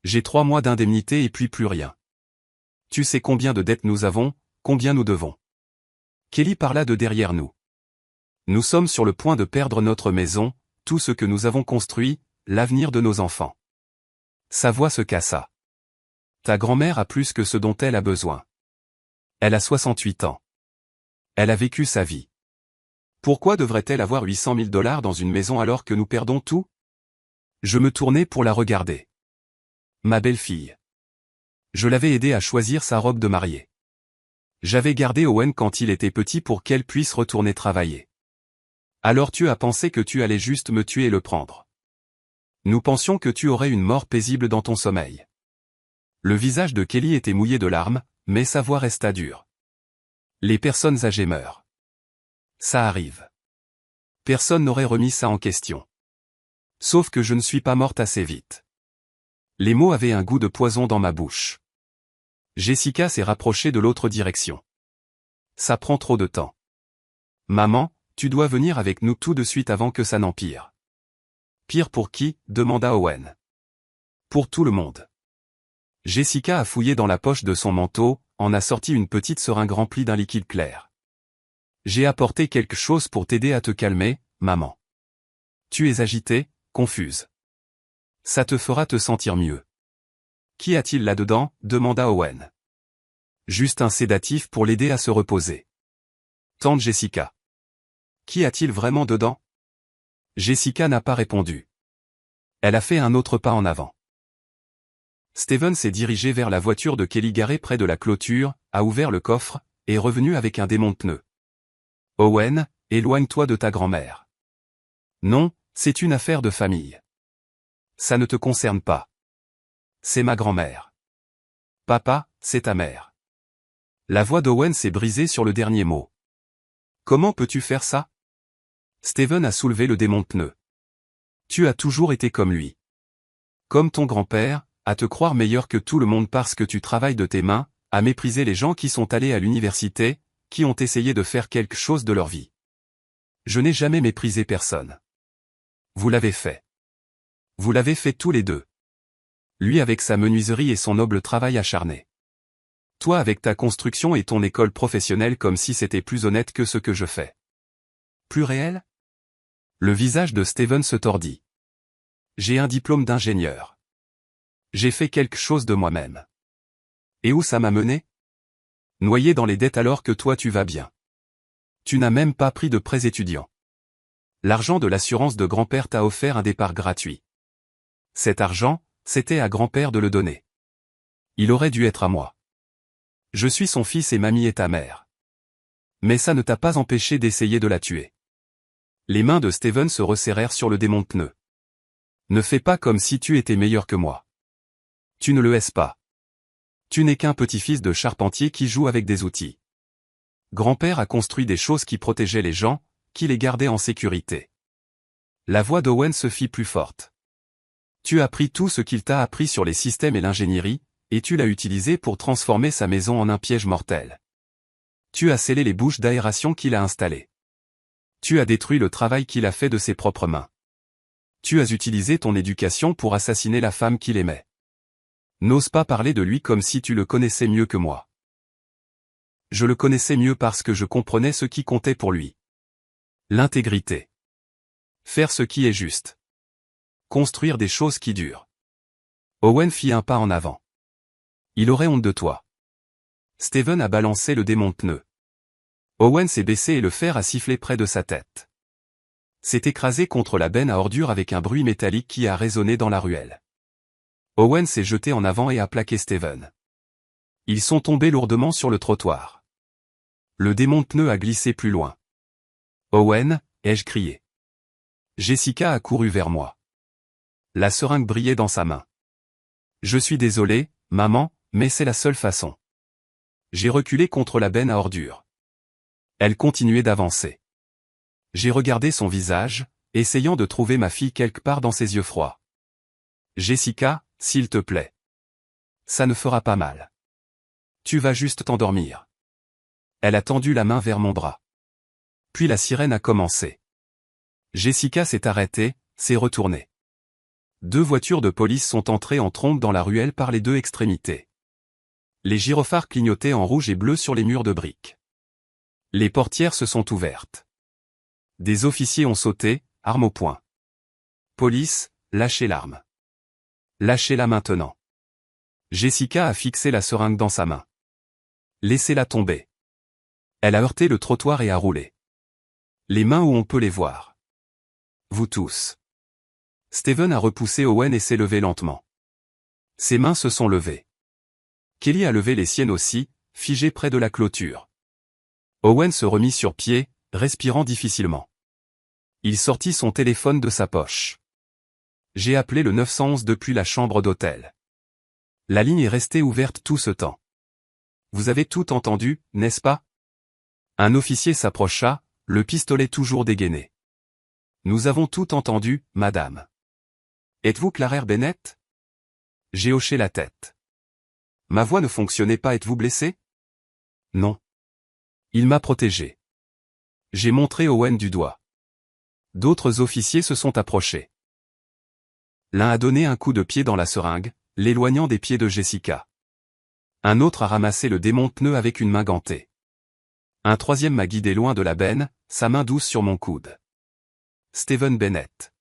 J'ai 3 mois d'indemnité et puis plus rien. Tu sais combien de dettes nous avons, combien nous devons. Kelly parla de derrière nous. Nous sommes sur le point de perdre notre maison, tout ce que nous avons construit, l'avenir de nos enfants. Sa voix se cassa. Ta grand-mère a plus que ce dont elle a besoin. Elle a 68 ans. Elle a vécu sa vie. Pourquoi devrait-elle avoir 800 000 $ dans une maison alors que nous perdons tout? Je me tournai pour la regarder. Ma belle-fille. Je l'avais aidée à choisir sa robe de mariée. J'avais gardé Owen quand il était petit pour qu'elle puisse retourner travailler. Alors tu as pensé que tu allais juste me tuer et le prendre. Nous pensions que tu aurais une mort paisible dans ton sommeil. Le visage de Kelly était mouillé de larmes, mais sa voix resta dure. Les personnes âgées meurent. Ça arrive. Personne n'aurait remis ça en question. Sauf que je ne suis pas morte assez vite. Les mots avaient un goût de poison dans ma bouche. Jessica s'est rapprochée de l'autre direction. Ça prend trop de temps. Maman, tu dois venir avec nous tout de suite avant que ça n'empire. Pire pour qui? Demanda Owen. Pour tout le monde. Jessica a fouillé dans la poche de son manteau, en a sorti une petite seringue remplie d'un liquide clair. J'ai apporté quelque chose pour t'aider à te calmer, maman. Tu es agitée, confuse. Ça te fera te sentir mieux. Qu'y a-t-il là-dedans? Demanda Owen. Juste un sédatif pour l'aider à se reposer. Tante Jessica. Qu'y a-t-il vraiment dedans? Jessica n'a pas répondu. Elle a fait un autre pas en avant. Steven s'est dirigé vers la voiture de Kelly garée près de la clôture, a ouvert le coffre, et est revenu avec un démonte-pneus. Owen, éloigne-toi de ta grand-mère. Non, c'est une affaire de famille. Ça ne te concerne pas. C'est ma grand-mère. Papa, c'est ta mère. La voix d'Owen s'est brisée sur le dernier mot. Comment peux-tu faire ça? Steven a soulevé le démonte-pneus. Tu as toujours été comme lui. Comme ton grand-père, à te croire meilleur que tout le monde parce que tu travailles de tes mains, à mépriser les gens qui sont allés à l'université, qui ont essayé de faire quelque chose de leur vie. Je n'ai jamais méprisé personne. Vous l'avez fait. Vous l'avez fait tous les deux. Lui avec sa menuiserie et son noble travail acharné. Toi avec ta construction et ton école professionnelle comme si c'était plus honnête que ce que je fais. Plus réel? Le visage de Steven se tordit. J'ai un diplôme d'ingénieur. J'ai fait quelque chose de moi-même. Et où ça m'a mené? Noyé dans les dettes alors que toi tu vas bien. Tu n'as même pas pris de prêts étudiants. L'argent de l'assurance de grand-père t'a offert un départ gratuit. Cet argent, c'était à grand-père de le donner. Il aurait dû être à moi. Je suis son fils et mamie est ta mère. Mais ça ne t'a pas empêché d'essayer de la tuer. Les mains de Steven se resserrèrent sur le démonte-pneus. Ne fais pas comme si tu étais meilleur que moi. Tu ne le es pas. Tu n'es qu'un petit-fils de charpentier qui joue avec des outils. Grand-père a construit des choses qui protégeaient les gens, qui les gardaient en sécurité. La voix d'Owen se fit plus forte. Tu as pris tout ce qu'il t'a appris sur les systèmes et l'ingénierie, et tu l'as utilisé pour transformer sa maison en un piège mortel. Tu as scellé les bouches d'aération qu'il a installées. Tu as détruit le travail qu'il a fait de ses propres mains. Tu as utilisé ton éducation pour assassiner la femme qu'il aimait. N'ose pas parler de lui comme si tu le connaissais mieux que moi. Je le connaissais mieux parce que je comprenais ce qui comptait pour lui. L'intégrité. Faire ce qui est juste. Construire des choses qui durent. Owen fit un pas en avant. Il aurait honte de toi. Steven a balancé le démonte-pneu. Owen s'est baissé et le fer a sifflé près de sa tête. S'est écrasé contre la benne à ordures avec un bruit métallique qui a résonné dans la ruelle. Owen s'est jeté en avant et a plaqué Steven. Ils sont tombés lourdement sur le trottoir. Le démonte-pneu a glissé plus loin. Owen, ai-je crié. Jessica a couru vers moi. La seringue brillait dans sa main. Je suis désolé, maman, mais c'est la seule façon. J'ai reculé contre la benne à ordures. Elle continuait d'avancer. J'ai regardé son visage, essayant de trouver ma fille quelque part dans ses yeux froids. Jessica, s'il te plaît. Ça ne fera pas mal. Tu vas juste t'endormir. Elle a tendu la main vers mon bras. Puis la sirène a commencé. Jessica s'est arrêtée, s'est retournée. 2 voitures de police sont entrées en trombe dans la ruelle par les 2 extrémités. Les gyrophares clignotaient en rouge et bleu sur les murs de briques. Les portières se sont ouvertes. Des officiers ont sauté, armes au poing. Police, lâchez l'arme. Lâchez-la maintenant. Jessica a fixé la seringue dans sa main. Laissez-la tomber. Elle a heurté le trottoir et a roulé. Les mains où on peut les voir. Vous tous. Steven a repoussé Owen et s'est levé lentement. Ses mains se sont levées. Kelly a levé les siennes aussi, figées près de la clôture. Owen se remit sur pied, respirant difficilement. Il sortit son téléphone de sa poche. J'ai appelé le 911 depuis la chambre d'hôtel. La ligne est restée ouverte tout ce temps. Vous avez tout entendu, n'est-ce pas? Un officier s'approcha, le pistolet toujours dégainé. Nous avons tout entendu, madame. Êtes-vous Claire Bennett? J'ai hoché la tête. Ma voix ne fonctionnait pas. Êtes-vous blessé? Non. Il m'a protégé. J'ai montré Owen du doigt. D'autres officiers se sont approchés. L'un a donné un coup de pied dans la seringue, l'éloignant des pieds de Jessica. Un autre a ramassé le démonte-pneu avec une main gantée. Un troisième m'a guidé loin de la benne, sa main douce sur mon coude. Steven Bennett.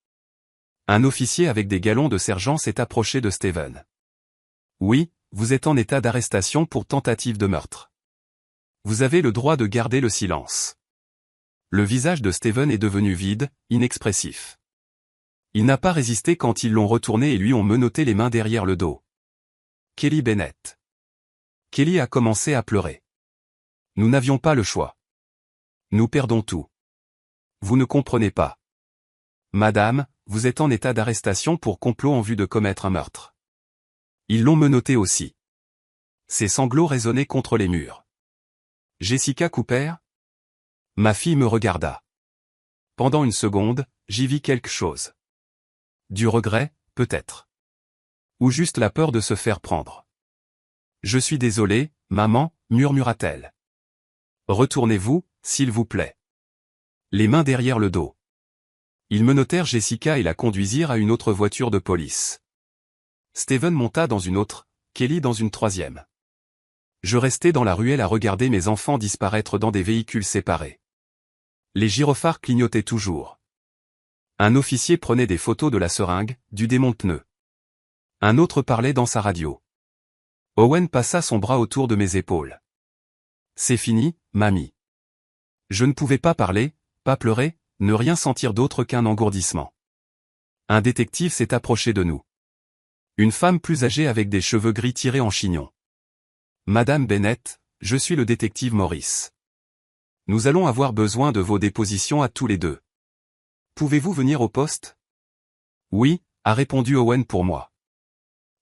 Un officier avec des galons de sergent s'est approché de Steven. Oui, vous êtes en état d'arrestation pour tentative de meurtre. Vous avez le droit de garder le silence. Le visage de Steven est devenu vide, inexpressif. Il n'a pas résisté quand ils l'ont retourné et lui ont menotté les mains derrière le dos. Kelly Bennett. Kelly a commencé à pleurer. Nous n'avions pas le choix. Nous perdons tout. Vous ne comprenez pas. Madame, vous êtes en état d'arrestation pour complot en vue de commettre un meurtre. Ils l'ont menotté aussi. Ses sanglots résonnaient contre les murs. Jessica Cooper? Ma fille me regarda. Pendant une seconde, j'y vis quelque chose. Du regret, peut-être. Ou juste la peur de se faire prendre. Je suis désolé, maman, murmura-t-elle. Retournez-vous, s'il vous plaît. Les mains derrière le dos. Ils menotèrent Jessica et la conduisirent à une autre voiture de police. Steven monta dans une autre, Kelly dans une troisième. Je restais dans la ruelle à regarder mes enfants disparaître dans des véhicules séparés. Les gyrophares clignotaient toujours. Un officier prenait des photos de la seringue, du démonte-pneu. Un autre parlait dans sa radio. Owen passa son bras autour de mes épaules. C'est fini, mamie. Je ne pouvais pas parler, pas pleurer, ne rien sentir d'autre qu'un engourdissement. Un détective s'est approché de nous. Une femme plus âgée avec des cheveux gris tirés en chignon. Madame Bennett, je suis le détective Morris. Nous allons avoir besoin de vos dépositions à tous les deux. Pouvez-vous venir au poste? Oui, a répondu Owen pour moi.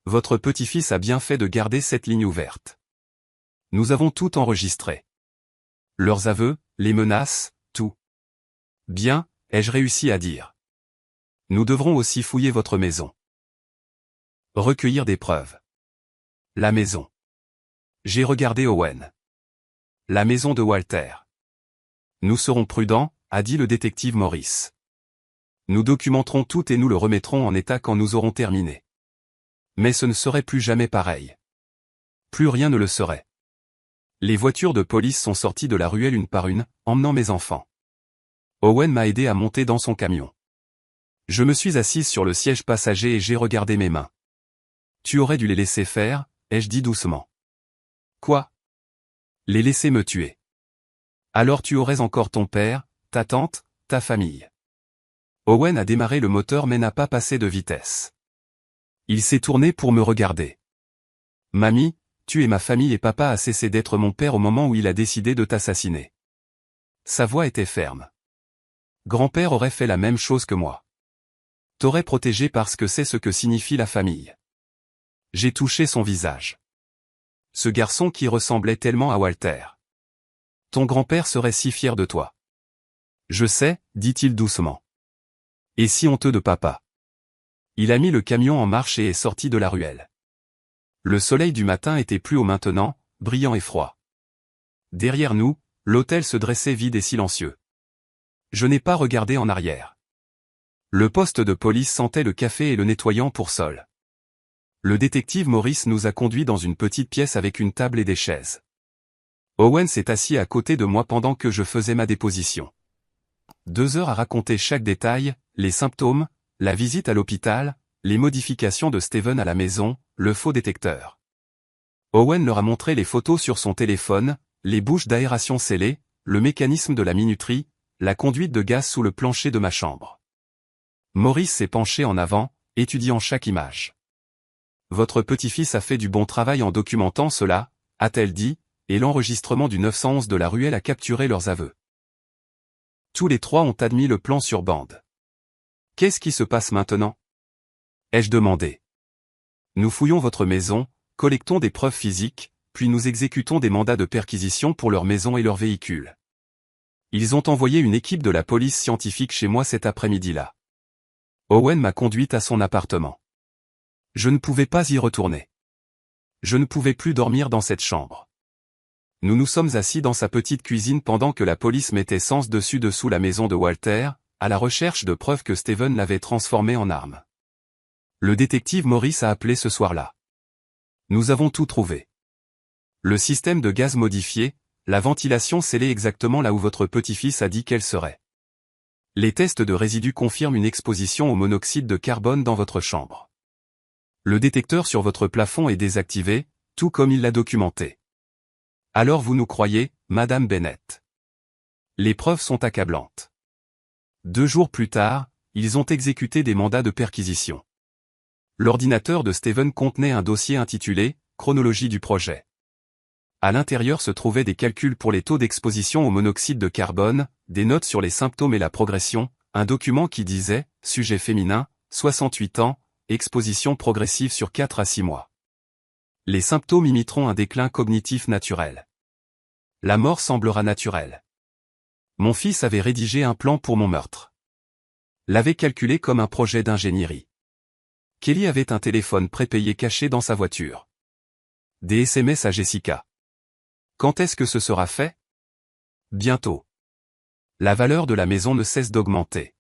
Votre petit-fils a bien fait de garder cette ligne ouverte. Nous avons tout enregistré. Leurs aveux, les menaces, tout. Bien, ai-je réussi à dire. Nous devrons aussi fouiller votre maison. Recueillir des preuves. La maison. J'ai regardé Owen. La maison de Walter. Nous serons prudents, a dit le détective Morris. Nous documenterons tout et nous le remettrons en état quand nous aurons terminé. Mais ce ne serait plus jamais pareil. Plus rien ne le serait. Les voitures de police sont sorties de la ruelle une par une, emmenant mes enfants. Owen m'a aidé à monter dans son camion. Je me suis assise sur le siège passager et j'ai regardé mes mains. Tu aurais dû les laisser faire, ai-je dit doucement. Quoi? Les laisser me tuer. Alors tu aurais encore ton père, ta tante, ta famille. Owen a démarré le moteur mais n'a pas passé de vitesse. Il s'est tourné pour me regarder. Mamie, tu es ma famille et papa a cessé d'être mon père au moment où il a décidé de t'assassiner. Sa voix était ferme. Grand-père aurait fait la même chose que moi. T'aurais protégé parce que c'est ce que signifie la famille. J'ai touché son visage. Ce garçon qui ressemblait tellement à Walter. Ton grand-père serait si fier de toi. Je sais, dit-il doucement. Et si honteux de papa. Il a mis le camion en marche et est sorti de la ruelle. Le soleil du matin était plus haut maintenant, brillant et froid. Derrière nous, l'hôtel se dressait vide et silencieux. Je n'ai pas regardé en arrière. Le poste de police sentait le café et le nettoyant pour sol. Le détective Morris nous a conduits dans une petite pièce avec une table et des chaises. Owen s'est assis à côté de moi pendant que je faisais ma déposition. 2 heures à raconter chaque détail, les symptômes, la visite à l'hôpital, les modifications de Steven à la maison, le faux détecteur. Owen leur a montré les photos sur son téléphone, les bouches d'aération scellées, le mécanisme de la minuterie, la conduite de gaz sous le plancher de ma chambre. Maurice s'est penché en avant, étudiant chaque image. Votre petit-fils a fait du bon travail en documentant cela, a-t-elle dit, et l'enregistrement du 911 de la ruelle a capturé leurs aveux. Tous les 3 ont admis le plan sur bande. Qu'est-ce qui se passe maintenant? Ai-je demandé. Nous fouillons votre maison, collectons des preuves physiques, puis nous exécutons des mandats de perquisition pour leur maison et leurs véhicules. Ils ont envoyé une équipe de la police scientifique chez moi cet après-midi-là. Owen m'a conduite à son appartement. Je ne pouvais pas y retourner. Je ne pouvais plus dormir dans cette chambre. Nous nous sommes assis dans sa petite cuisine pendant que la police mettait sens dessus-dessous la maison de Walter, à la recherche de preuves que Steven l'avait transformée en arme. Le détective Morris a appelé ce soir-là. Nous avons tout trouvé. Le système de gaz modifié, la ventilation scellée exactement là où votre petit-fils a dit qu'elle serait. Les tests de résidus confirment une exposition au monoxyde de carbone dans votre chambre. Le détecteur sur votre plafond est désactivé, tout comme il l'a documenté. Alors vous nous croyez, Madame Bennett. Les preuves sont accablantes. 2 jours plus tard, ils ont exécuté des mandats de perquisition. L'ordinateur de Steven contenait un dossier intitulé « Chronologie du projet ». À l'intérieur se trouvaient des calculs pour les taux d'exposition au monoxyde de carbone, des notes sur les symptômes et la progression, un document qui disait « Sujet féminin, 68 ans, exposition progressive sur 4 à 6 mois ». Les symptômes imiteront un déclin cognitif naturel. La mort semblera naturelle. Mon fils avait rédigé un plan pour mon meurtre. L'avait calculé comme un projet d'ingénierie. Kelly avait un téléphone prépayé caché dans sa voiture. Des SMS à Jessica. Quand est-ce que ce sera fait? Bientôt. La valeur de la maison ne cesse d'augmenter.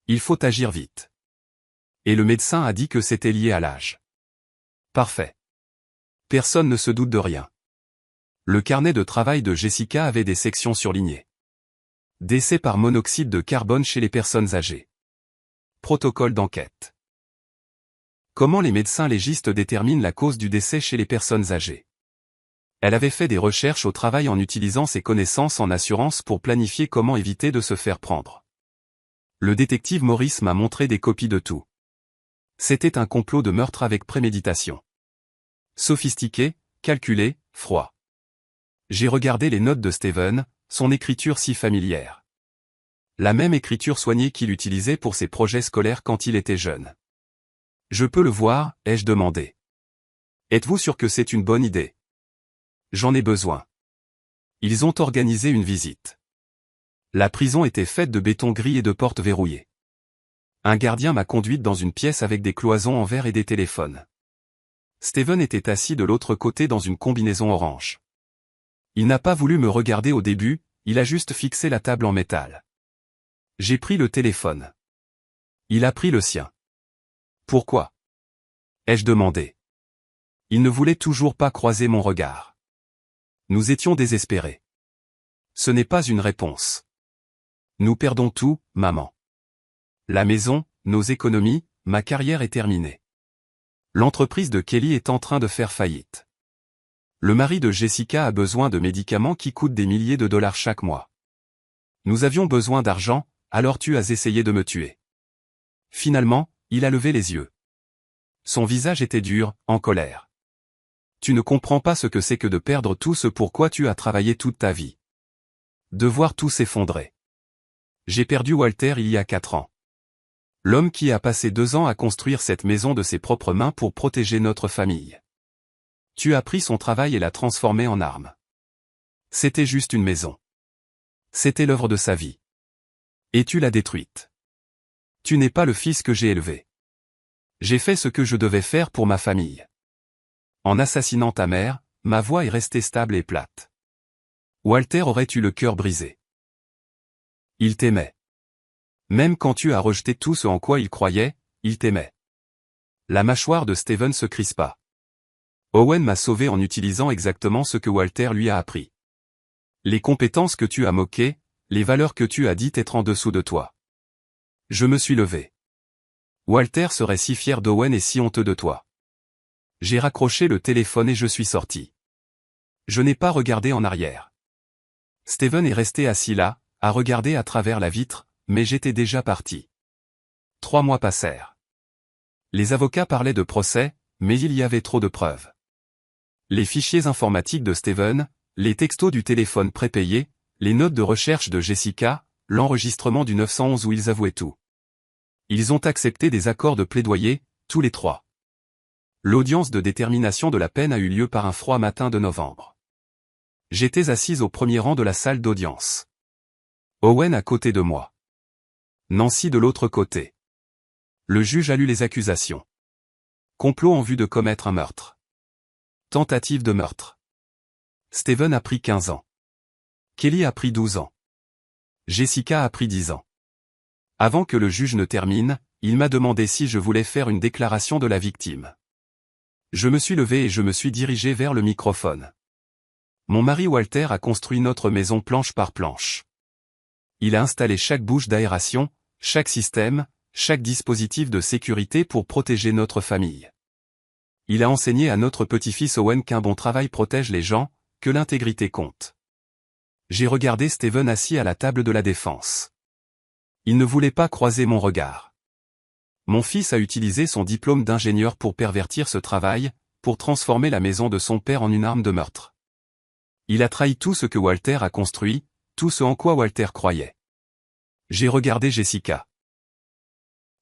Il faut agir vite. Et le médecin a dit que c'était lié à l'âge. Parfait. Personne ne se doute de rien. Le carnet de travail de Jessica avait des sections surlignées. Décès par monoxyde de carbone chez les personnes âgées. Protocole d'enquête. Comment les médecins légistes déterminent la cause du décès chez les personnes âgées? Elle avait fait des recherches au travail en utilisant ses connaissances en assurance pour planifier comment éviter de se faire prendre. Le détective Morris m'a montré des copies de tout. C'était un complot de meurtre avec préméditation. Sophistiqué, calculé, froid. J'ai regardé les notes de Steven, son écriture si familière. La même écriture soignée qu'il utilisait pour ses projets scolaires quand il était jeune. Je peux le voir, ai-je demandé. Êtes-vous sûr que c'est une bonne idée? J'en ai besoin. Ils ont organisé une visite. La prison était faite de béton gris et de portes verrouillées. Un gardien m'a conduite dans une pièce avec des cloisons en verre et des téléphones. Steven était assis de l'autre côté dans une combinaison orange. Il n'a pas voulu me regarder au début, il a juste fixé la table en métal. J'ai pris le téléphone. Il a pris le sien. Pourquoi? Ai-je demandé. Il ne voulait toujours pas croiser mon regard. Nous étions désespérés. Ce n'est pas une réponse. Nous perdons tout, maman. La maison, nos économies, ma carrière est terminée. L'entreprise de Kelly est en train de faire faillite. Le mari de Jessica a besoin de médicaments qui coûtent des milliers de dollars chaque mois. Nous avions besoin d'argent, alors tu as essayé de me tuer. Finalement, il a levé les yeux. Son visage était dur, en colère. Tu ne comprends pas ce que c'est que de perdre tout ce pour quoi tu as travaillé toute ta vie. De voir tout s'effondrer. J'ai perdu Walter il y a 4 ans. L'homme qui a passé 2 ans à construire cette maison de ses propres mains pour protéger notre famille. Tu as pris son travail et l'as transformé en arme. C'était juste une maison. C'était l'œuvre de sa vie. Et tu l'as détruite. Tu n'es pas le fils que j'ai élevé. J'ai fait ce que je devais faire pour ma famille. En assassinant ta mère, ma voix est restée stable et plate. Walter aurait eu le cœur brisé. Il t'aimait. Même quand tu as rejeté tout ce en quoi il croyait, il t'aimait. La mâchoire de Steven se crispa. Owen m'a sauvé en utilisant exactement ce que Walter lui a appris. Les compétences que tu as moquées, les valeurs que tu as dites être en dessous de toi. Je me suis levé. Walter serait si fier d'Owen et si honteux de toi. J'ai raccroché le téléphone et je suis sorti. Je n'ai pas regardé en arrière. Steven est resté assis là, à regarder à travers la vitre, mais j'étais déjà parti. 3 mois passèrent. Les avocats parlaient de procès, mais il y avait trop de preuves. Les fichiers informatiques de Steven, les textos du téléphone prépayé, les notes de recherche de Jessica, l'enregistrement du 911 où ils avouaient tout. Ils ont accepté des accords de plaidoyer, tous les 3. L'audience de détermination de la peine a eu lieu par un froid matin de novembre. J'étais assise au premier rang de la salle d'audience. Owen à côté de moi. Nancy de l'autre côté. Le juge a lu les accusations. Complot en vue de commettre un meurtre. Tentative de meurtre. Steven a pris 15 ans. Kelly a pris 12 ans. Jessica a pris 10 ans. Avant que le juge ne termine, il m'a demandé si je voulais faire une déclaration de la victime. Je me suis levé et je me suis dirigé vers le microphone. Mon mari Walter a construit notre maison planche par planche. Il a installé chaque bouche d'aération, chaque système, chaque dispositif de sécurité pour protéger notre famille. Il a enseigné à notre petit-fils Owen qu'un bon travail protège les gens, que l'intégrité compte. J'ai regardé Steven assis à la table de la défense. Il ne voulait pas croiser mon regard. Mon fils a utilisé son diplôme d'ingénieur pour pervertir ce travail, pour transformer la maison de son père en une arme de meurtre. Il a trahi tout ce que Walter a construit, tout ce en quoi Walter croyait. J'ai regardé Jessica.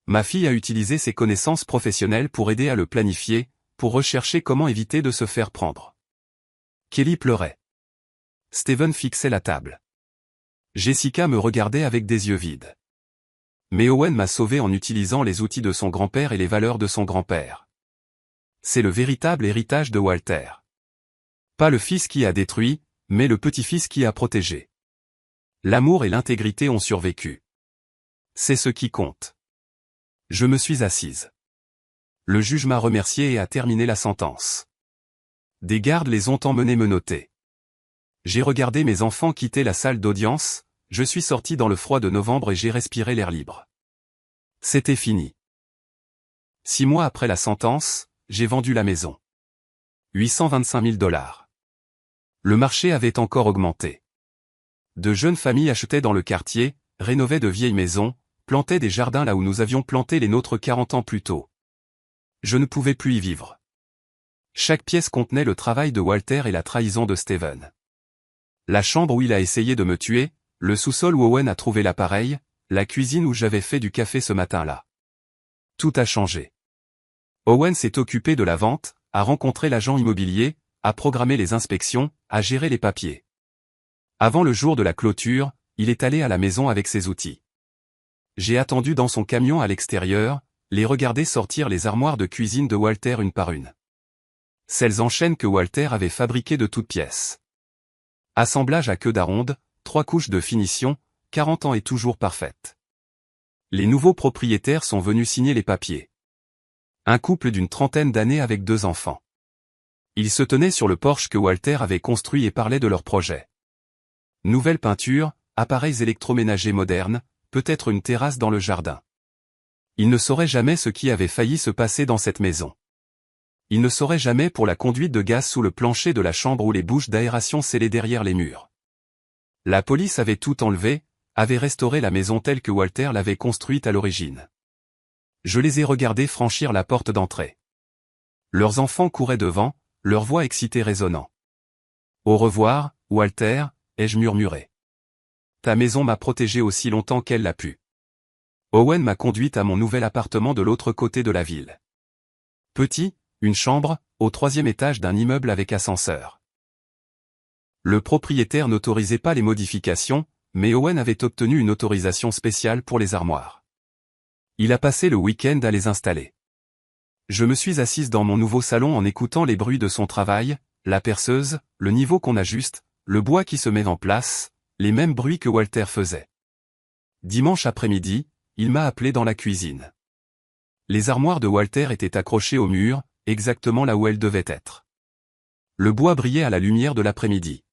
Ma fille a utilisé ses connaissances professionnelles pour aider à le planifier, pour rechercher comment éviter de se faire prendre. Kelly pleurait. Steven fixait la table. Jessica me regardait avec des yeux vides. Mais Owen m'a sauvé en utilisant les outils de son grand-père et les valeurs de son grand-père. C'est le véritable héritage de Walter. Pas le fils qui a détruit, mais le petit-fils qui a protégé. L'amour et l'intégrité ont survécu. C'est ce qui compte. Je me suis assise. Le juge m'a remercié et a terminé la sentence. Des gardes les ont emmenés menotter. J'ai regardé mes enfants quitter la salle d'audience, je suis sorti dans le froid de novembre et j'ai respiré l'air libre. C'était fini. 6 mois après la sentence, j'ai vendu la maison. 825 000 $. Le marché avait encore augmenté. De jeunes familles achetaient dans le quartier, rénovaient de vieilles maisons, plantaient des jardins là où nous avions planté les nôtres 40 ans plus tôt. Je ne pouvais plus y vivre. Chaque pièce contenait le travail de Walter et la trahison de Steven. La chambre où il a essayé de me tuer, le sous-sol où Owen a trouvé l'appareil, la cuisine où j'avais fait du café ce matin-là. Tout a changé. Owen s'est occupé de la vente, a rencontré l'agent immobilier, a programmé les inspections, a géré les papiers. Avant le jour de la clôture, il est allé à la maison avec ses outils. J'ai attendu dans son camion à l'extérieur, les regarder sortir les armoires de cuisine de Walter une par une. Celles en chêne que Walter avait fabriquées de toutes pièces. Assemblage à queue d'aronde, 3 couches de finition, 40 ans et toujours parfaite. Les nouveaux propriétaires sont venus signer les papiers. Un couple d'une trentaine d'années avec 2 enfants. Ils se tenaient sur le porche que Walter avait construit et parlaient de leur projet. Nouvelle peinture, appareils électroménagers modernes, peut-être une terrasse dans le jardin. Ils ne sauraient jamais ce qui avait failli se passer dans cette maison. Ils ne sauraient jamais pour la conduite de gaz sous le plancher de la chambre ou les bouches d'aération scellées derrière les murs. La police avait tout enlevé, avait restauré la maison telle que Walter l'avait construite à l'origine. Je les ai regardés franchir la porte d'entrée. Leurs enfants couraient devant, leur voix excitée résonnant. « Au revoir, Walter », ai-je murmuré. « Ta maison m'a protégé aussi longtemps qu'elle l'a pu. » Owen m'a conduite à mon nouvel appartement de l'autre côté de la ville. Petit, une chambre, au 3e étage d'un immeuble avec ascenseur. Le propriétaire n'autorisait pas les modifications, mais Owen avait obtenu une autorisation spéciale pour les armoires. Il a passé le week-end à les installer. Je me suis assise dans mon nouveau salon en écoutant les bruits de son travail, la perceuse, le niveau qu'on ajuste, le bois qui se met en place, les mêmes bruits que Walter faisait. Dimanche après-midi, il m'a appelé dans la cuisine. Les armoires de Walter étaient accrochées au mur, exactement là où elles devaient être. Le bois brillait à la lumière de l'après-midi.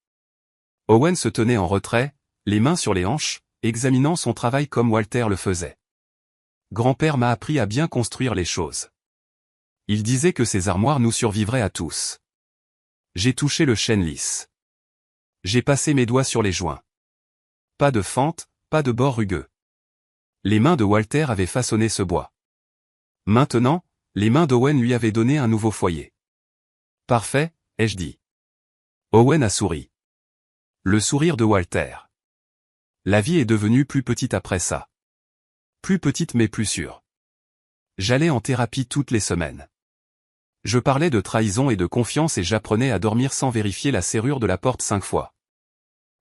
Owen se tenait en retrait, les mains sur les hanches, examinant son travail comme Walter le faisait. Grand-père m'a appris à bien construire les choses. Il disait que ces armoires nous survivraient à tous. J'ai touché le chêne lisse. J'ai passé mes doigts sur les joints. Pas de fente, pas de bord rugueux. Les mains de Walter avaient façonné ce bois. Maintenant, les mains d'Owen lui avaient donné un nouveau foyer. Parfait, ai-je dit. Owen a souri. Le sourire de Walter. La vie est devenue plus petite après ça. Plus petite mais plus sûre. J'allais en thérapie toutes les semaines. Je parlais de trahison et de confiance et j'apprenais à dormir sans vérifier la serrure de la porte 5 fois.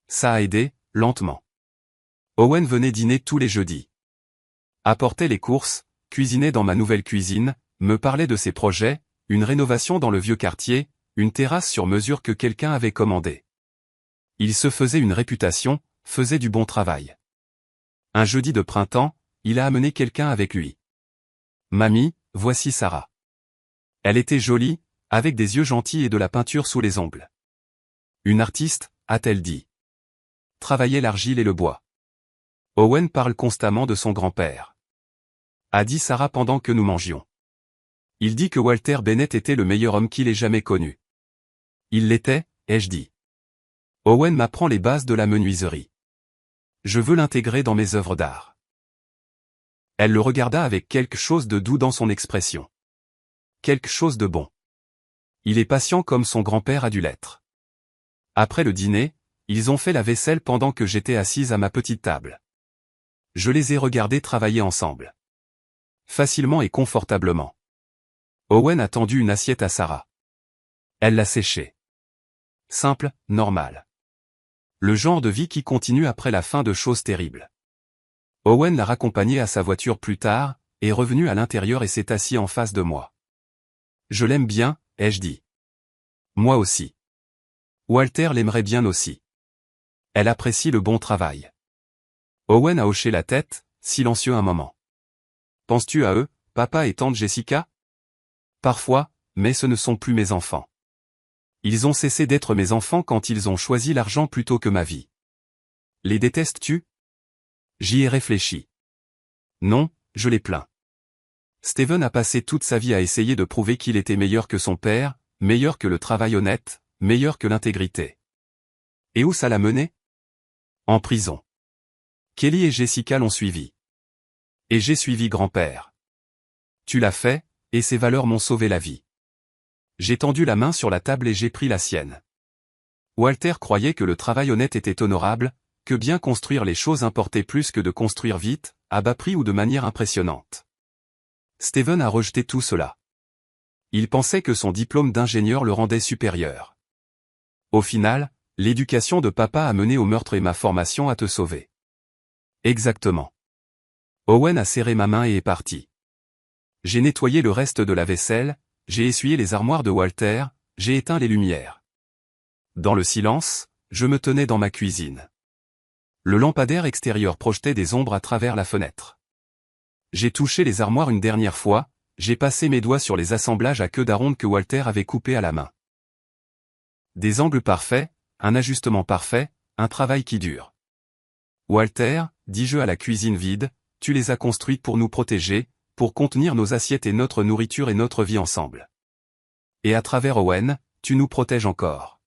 Ça a aidé, lentement. Owen venait dîner tous les jeudis. Apportait les courses, cuisinait dans ma nouvelle cuisine, me parlait de ses projets, une rénovation dans le vieux quartier, une terrasse sur mesure que quelqu'un avait commandée. Il se faisait une réputation, faisait du bon travail. Un jeudi de printemps, il a amené quelqu'un avec lui. Mamie, voici Sarah. Elle était jolie, avec des yeux gentils et de la peinture sous les ongles. Une artiste, a-t-elle dit. Travaillait l'argile et le bois. Owen parle constamment de son grand-père. A dit Sarah pendant que nous mangions. Il dit que Walter Bennett était le meilleur homme qu'il ait jamais connu. Il l'était, ai-je dit. Owen m'apprend les bases de la menuiserie. Je veux l'intégrer dans mes œuvres d'art. Elle le regarda avec quelque chose de doux dans son expression. Quelque chose de bon. Il est patient comme son grand-père a dû l'être. Après le dîner, ils ont fait la vaisselle pendant que j'étais assise à ma petite table. Je les ai regardés travailler ensemble. Facilement et confortablement. Owen a tendu une assiette à Sarah. Elle l'a séchée. Simple, normal. Le genre de vie qui continue après la fin de choses terribles. Owen l'a raccompagnée à sa voiture plus tard, est revenu à l'intérieur et s'est assis en face de moi. Je l'aime bien, ai-je dit. Moi aussi. Walter l'aimerait bien aussi. Elle apprécie le bon travail. Owen a hoché la tête, silencieux un moment. Penses-tu à eux, papa et tante Jessica? Parfois, mais ce ne sont plus mes enfants. Ils ont cessé d'être mes enfants quand ils ont choisi l'argent plutôt que ma vie. Les détestes-tu? J'y ai réfléchi. Non, je les plains. Steven a passé toute sa vie à essayer de prouver qu'il était meilleur que son père, meilleur que le travail honnête, meilleur que l'intégrité. Et où ça l'a mené? En prison. Kelly et Jessica l'ont suivi. Et j'ai suivi grand-père. Tu l'as fait, et ces valeurs m'ont sauvé la vie. J'ai tendu la main sur la table et j'ai pris la sienne. Walter croyait que le travail honnête était honorable, que bien construire les choses importait plus que de construire vite, à bas prix ou de manière impressionnante. Steven a rejeté tout cela. Il pensait que son diplôme d'ingénieur le rendait supérieur. Au final, l'éducation de papa a mené au meurtre et ma formation a te sauvé. Exactement. Owen a serré ma main et est parti. J'ai nettoyé le reste de la vaisselle, j'ai essuyé les armoires de Walter, j'ai éteint les lumières. Dans le silence, je me tenais dans ma cuisine. Le lampadaire extérieur projetait des ombres à travers la fenêtre. J'ai touché les armoires une dernière fois, j'ai passé mes doigts sur les assemblages à queue d'aronde que Walter avait coupés à la main. Des angles parfaits, un ajustement parfait, un travail qui dure. Walter, dis-je à la cuisine vide, tu les as construites pour nous protéger, pour contenir nos assiettes et notre nourriture et notre vie ensemble. Et à travers Owen, tu nous protèges encore.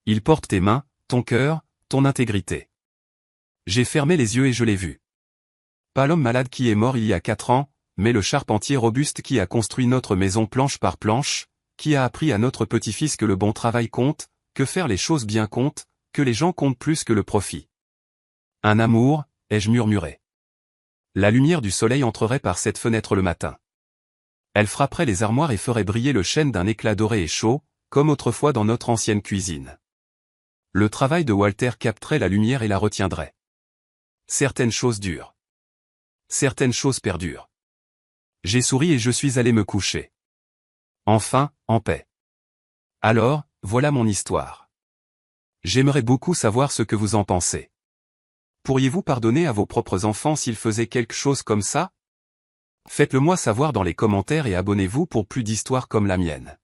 Il porte tes mains, ton cœur, ton intégrité. J'ai fermé les yeux et je l'ai vu. Pas l'homme malade qui est mort il y a 4 ans, mais le charpentier robuste qui a construit notre maison planche par planche, qui a appris à notre petit-fils que le bon travail compte, que faire les choses bien compte, que les gens comptent plus que le profit. Un amour, ai-je murmuré. La lumière du soleil entrerait par cette fenêtre le matin. Elle frapperait les armoires et ferait briller le chêne d'un éclat doré et chaud, comme autrefois dans notre ancienne cuisine. Le travail de Walter capterait la lumière et la retiendrait. Certaines choses durent. Certaines choses perdurent. J'ai souri et je suis allé me coucher. Enfin, en paix. Alors, voilà mon histoire. J'aimerais beaucoup savoir ce que vous en pensez. Pourriez-vous pardonner à vos propres enfants s'ils faisaient quelque chose comme ça? Faites-le moi savoir dans les commentaires et abonnez-vous pour plus d'histoires comme la mienne.